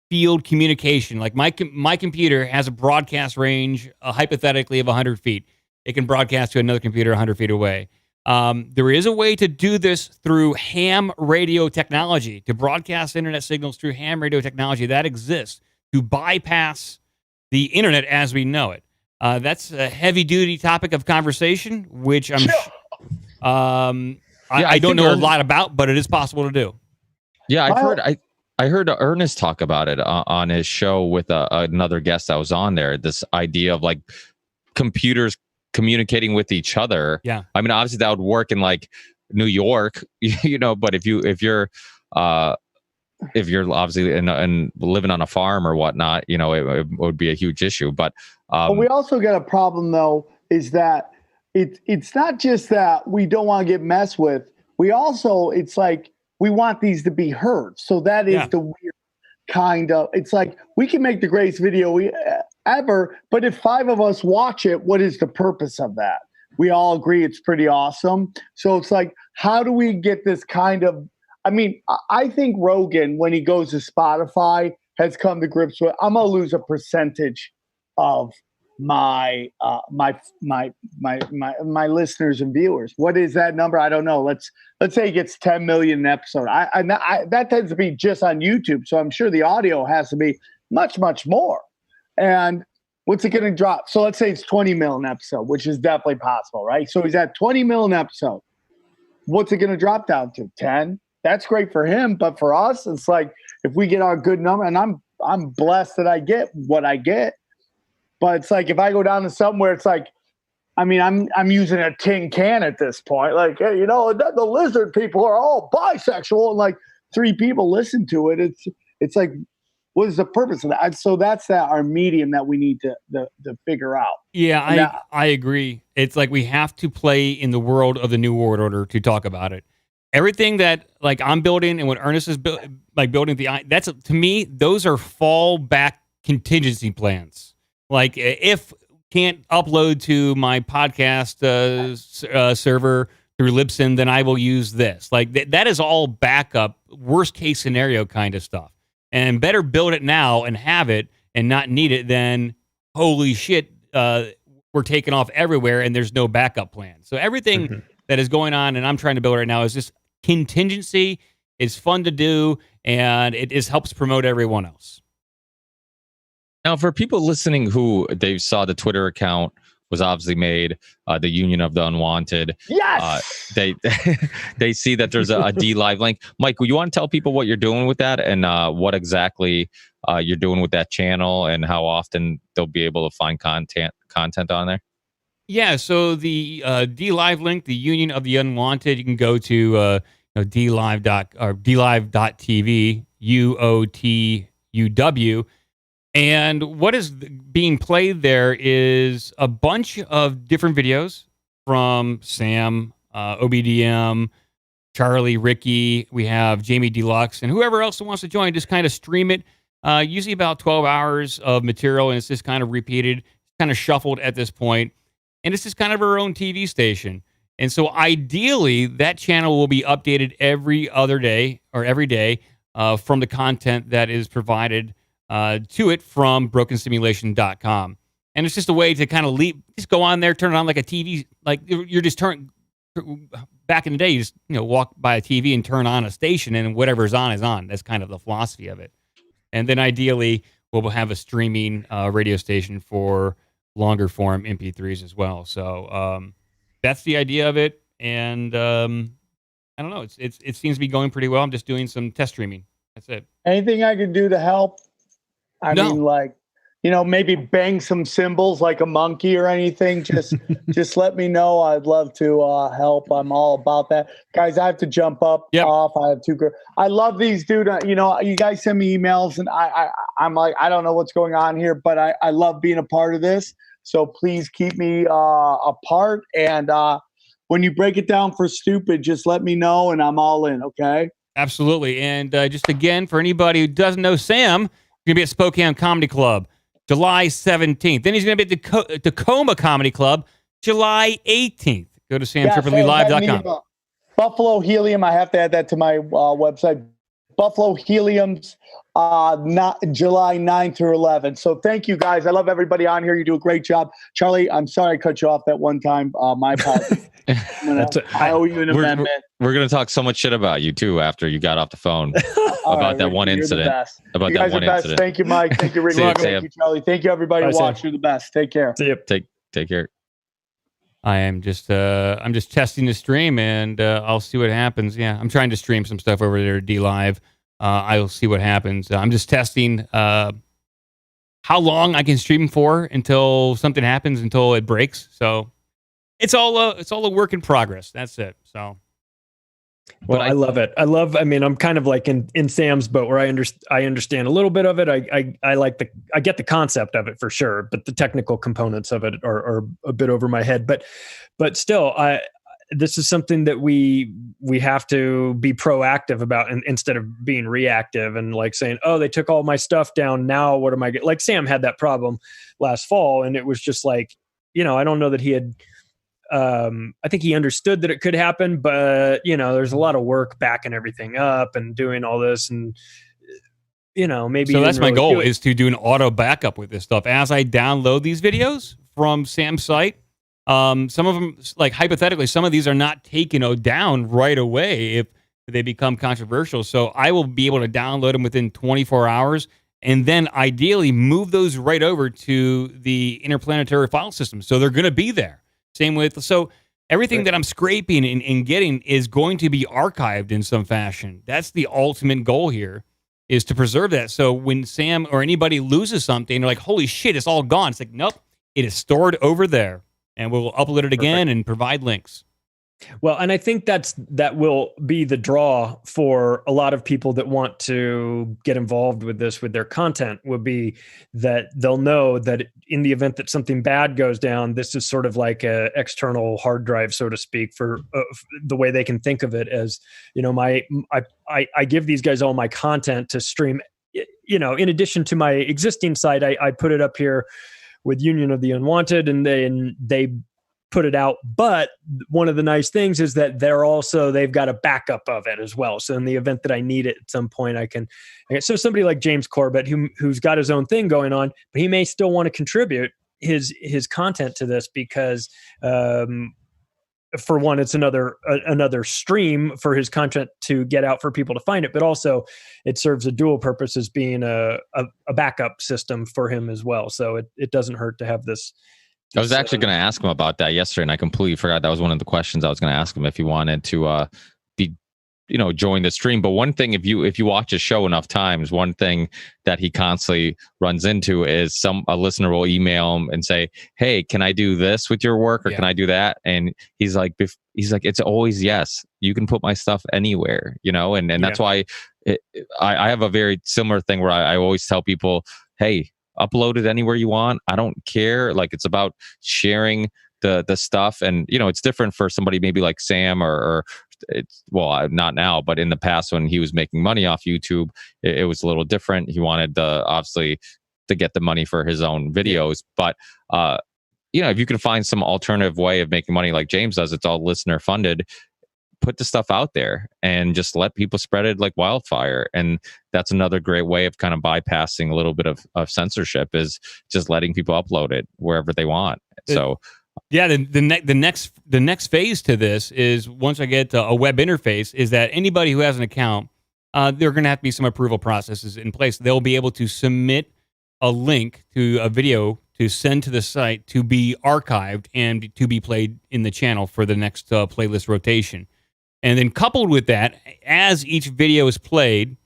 field communication. Like my computer has a broadcast range, hypothetically, of 100 feet. It can broadcast to another computer 100 feet away. There is a way to do this through ham radio technology, to broadcast internet signals through ham radio technology that exists to bypass the internet as we know it. That's a heavy-duty topic of conversation, which I don't know a lot about, but it is possible to do. Yeah, I heard Ernest talk about it on his show with another guest that was on there. This idea of like computers communicating with each other. Yeah, I mean, obviously that would work in like New York, you know, but if you're obviously and living on a farm or whatnot, you know, it would be a huge issue. But we also got a problem though, is that it's not just that we don't want to get messed with. We also, it's like we want these to be heard. So that is the weird kind of. It's like we can make the greatest video ever, but if 5 of us watch it, what is the purpose of that? We all agree it's pretty awesome. So it's like, how do we get this kind of? I mean, I think Rogan, when he goes to Spotify, has come to grips with, I'm gonna lose a percentage of my listeners and viewers. What is that number? I don't know. Let's say he gets 10 million an episode. That tends to be just on YouTube, so I'm sure the audio has to be much more. And what's it going to drop? So let's say it's 20 mil an episode, which is definitely possible, right? So he's at 20 mil an episode. What's it going to drop down to? 10? That's great for him, but for us, it's like if we get our good number, and I'm blessed that I get what I get. But it's like if I go down to somewhere, it's like, I mean, I'm using a tin can at this point. Like, hey, you know, the lizard people are all bisexual, and like 3 people listen to it. It's like, what is the purpose of that? So that's our medium that we need to figure out. Yeah, I agree. It's like we have to play in the world of the New World Order to talk about it. Everything that like I'm building and what Ernest is building, that's to me, those are fallback contingency plans. Like if can't upload to my podcast server through Libsyn, then I will use this. Like that is all backup, worst case scenario kind of stuff. And better build it now and have it and not need it than holy shit, we're taking off everywhere and there's no backup plan. So everything that is going on and I'm trying to build right now is just contingency. It's fun to do and it just helps promote everyone else. Now, for people listening who they saw the Twitter account was obviously made, the Union of the Unwanted. Yes. They see that there's a D Live link. Mike, you want to tell people what you're doing with that and what exactly you're doing with that channel and how often they'll be able to find content on there? Yeah, so the D Live link, the Union of the Unwanted, you can go to dlive.tv, UOTUW. And what is being played there is a bunch of different videos from Sam, OBDM, Charlie, Ricky. We have Jamie Deluxe, and whoever else wants to join. Just kind of stream it usually about 12 hours of material, and it's just kind of repeated, kind of shuffled at this point, and it's just kind of her own TV station. And so ideally, that channel will be updated every other day or every day from the content that is provided to it from brokensimulation.com. And it's just a way to kind of just go on there, turn it on like a TV, like you're just back in the day, you just walk by a TV and turn on a station, and whatever's on is on. That's kind of the philosophy of it. And then ideally, we'll have a streaming radio station for longer form MP3s as well. So that's the idea of it. And I don't know. It seems to be going pretty well. I'm just doing some test streaming. That's it. Anything I can do to help? I mean, like, maybe bang some cymbals like a monkey or anything. Just let me know. I'd love to help. I'm all about that. Guys, I have to jump up off. I have 2 girls. I love these, dude. You guys send me emails, and I'm like, I don't know what's going on here, but I love being a part of this. So please keep me a part. And when you break it down for stupid, just let me know, and I'm all in, okay? Absolutely. And just again, for anybody who doesn't know Sam, you're going to be at Spokane Comedy Club July 17th. Then he's going to be at the Tacoma Comedy Club July 18th. Go to samtripolilive.com. Buffalo Helium. I have to add that to my website. Buffalo Helium's July 9th through 11th. So thank you, guys. I love everybody on here. You do a great job. Charlie, I'm sorry I cut you off that one time. My apologies. I owe you an amendment. We're going to talk so much shit about you, too, after you got off the phone about that one incident. About that one incident. Thank you, Mike. Thank you, Ricky. Thank you, Charlie. Thank you, everybody who watched. You're the best. Take care. See you. Take care. I am just I'm just testing the stream, and I'll see what happens. Yeah, I'm trying to stream some stuff over there at DLive. I'll see what happens. I'm just testing how long I can stream for until something happens, until it breaks. So it's all a work in progress. That's it. So. Well, I love it. I mean, I'm kind of like in Sam's boat where I understand a little bit of it. I get the concept of it for sure, but the technical components of it are a bit over my head. But still, this is something that we have to be proactive about, and instead of being reactive and like saying, "Oh, they took all my stuff down. Now what am I getting?" Like Sam had that problem last fall, and it was just like, I don't know that he had. I think he understood that it could happen, but there's a lot of work backing everything up and doing all this, and maybe. So that's my goal, is to do an auto backup with this stuff as I download these videos from Sam's site. Some of them, like hypothetically, some of these are not taken down right away if they become controversial. So I will be able to download them within 24 hours, and then ideally move those right over to the interplanetary file system. So they're going to be there. Same with, so everything that I'm scraping and getting is going to be archived in some fashion. That's the ultimate goal here, is to preserve that. So when Sam or anybody loses something, they're like, holy shit, it's all gone. It's like, nope, it is stored over there, and we'll upload it again and provide links. Well, and I think that will be the draw for a lot of people that want to get involved with this, with their content, will be that they'll know that in the event that something bad goes down, this is sort of like a external hard drive, so to speak, for the way they can think of it as, I give these guys all my content to stream, in addition to my existing site, I put it up here with Union of the Unwanted, and then they put it out. But one of the nice things is that they've got a backup of it as well. So in the event that I need it at some point, so somebody like James Corbett, who's got his own thing going on, but he may still want to contribute his content to this because, for one, it's another stream for his content to get out for people to find it, but also it serves a dual purpose as being a backup system for him as well. So it doesn't hurt to have this. I was actually going to ask him about that yesterday, and I completely forgot. That was one of the questions I was going to ask him, if he wanted to join the stream. But one thing, if you watch his show enough times, one thing that he constantly runs into is a listener will email him and say, "Hey, can I do this with your work, or can I do that?" And he's like, "It's always yes. You can put my stuff anywhere, And that's why I have a very similar thing where I always tell people, "Hey, upload it anywhere you want. I don't care." Like, it's about sharing the stuff, and it's different for somebody maybe like Sam or it's not now, but in the past when he was making money off YouTube, it was a little different. He wanted obviously to get the money for his own videos, but if you can find some alternative way of making money like James does, it's all listener funded. Put the stuff out there and just let people spread it like wildfire. And that's another great way of kind of bypassing a little bit of censorship, is just letting people upload it wherever they want. So yeah, the next phase to this is, once I get a web interface, is that anybody who has an account, there are going to have to be some approval processes in place. They'll be able to submit a link to a video to send to the site to be archived and to be played in the channel for the next playlist rotation. And then coupled with that, as each video is played,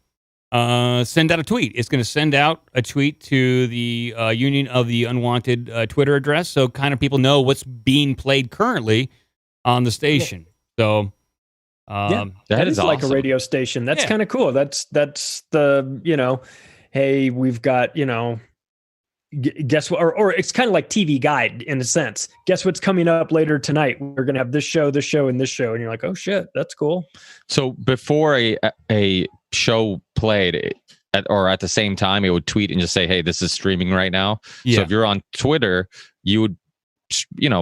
send out a tweet. It's going to send out a tweet to the Union of the Unwanted Twitter address, so kind of people know what's being played currently on the station. So that is awesome. Like a radio station. That's kind of cool. That's the, hey, we've got, guess what, or it's kind of like TV Guide in a sense. Guess what's coming up later tonight? We're going to have this show, and this show. And you're like, oh shit, that's cool. So before a show played at the same time, it would tweet and just say, hey, this is streaming right now. Yeah. So if you're on Twitter, you would,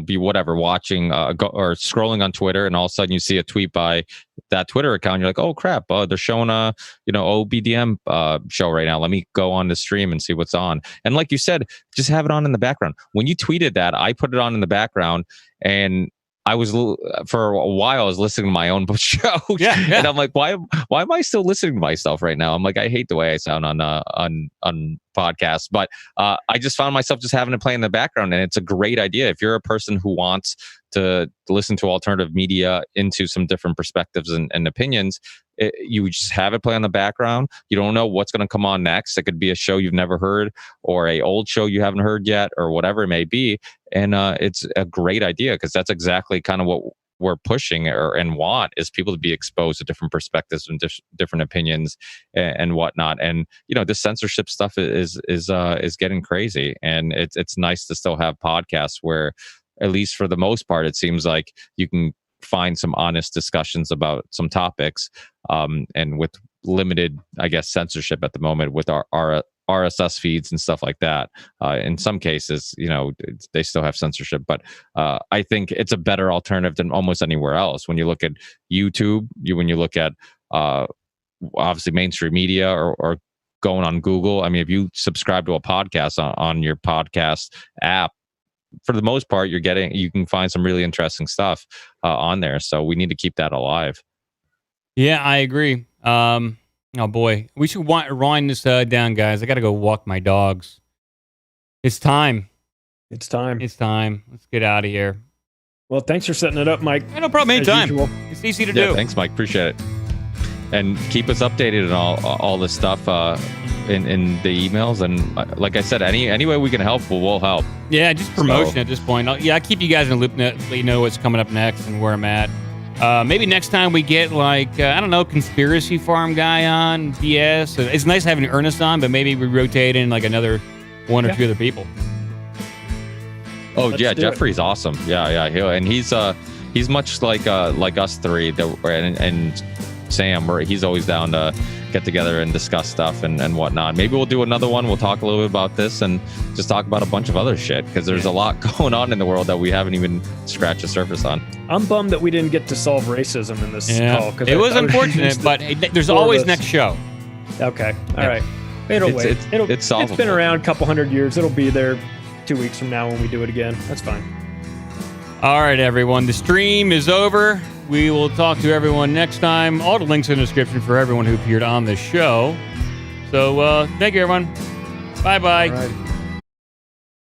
be watching or scrolling on Twitter, and all of a sudden you see a tweet by that Twitter account. You're like, oh crap, they're showing a OBDM show right now. Let me go on the stream and see what's on. And like you said, just have it on in the background. When you tweeted that, I put it on in the background, and I was, for a while, I was listening to my own show. Yeah. And I'm like, why am I still listening to myself right now? I'm like, I hate the way I sound on podcasts, but I just found myself just having it play in the background, and it's a great idea. If you're a person who wants to listen to alternative media into some different perspectives and opinions, you just have it play on the background. You don't know what's going to come on next. It could be a show you've never heard, or a old show you haven't heard yet, or whatever it may be. And it's a great idea, because that's exactly kind of what we're pushing and want, is people to be exposed to different perspectives and different opinions and whatnot. And this censorship stuff is getting crazy, and it's nice to still have podcasts where, at least for the most part, it seems like you can find some honest discussions about some topics, and with limited, I guess, censorship at the moment with our RSS feeds and stuff like that. In some cases, they still have censorship, but I think it's a better alternative than almost anywhere else. When you look at YouTube, when you look at obviously mainstream media, or going on Google, I mean, if you subscribe to a podcast on your podcast app, for the most part, you can find some really interesting stuff on there. So we need to keep that alive. Yeah, I agree. Oh boy, we should wind this down, guys. I got to go walk my dogs. It's time. Let's get out of here. Well, thanks for setting it up, Mike. Yeah, no problem. Anytime. It's easy to do. Thanks, Mike. Appreciate it. And keep us updated on all this stuff in the emails. And like I said, any way we can help, we'll help. Yeah, just promotion at this point. I keep you guys in the loop, let you know what's coming up next and where I'm at. Maybe next time we get conspiracy farm guy on BS. It's nice having Ernest on, but maybe we rotate in like another one or two other people. Oh, yeah, Jeffrey's awesome. Yeah, and he's much like us three, and Sam, he's always down to get together and discuss stuff and whatnot. Maybe we'll do another one. We'll talk a little bit about this and just talk about a bunch of other shit, because there's a lot going on in the world that we haven't even scratched the surface on. I'm bummed that we didn't get to solve racism in this call. It was unfortunate, but there's always next show. Okay. All right. It'll wait. It's been around a couple hundred years. It'll be there 2 weeks from now when we do it again. That's fine. All right, everyone. The stream is over. We will talk to everyone next time. All the links in the description for everyone who appeared on the show. So thank you, everyone. Bye-bye.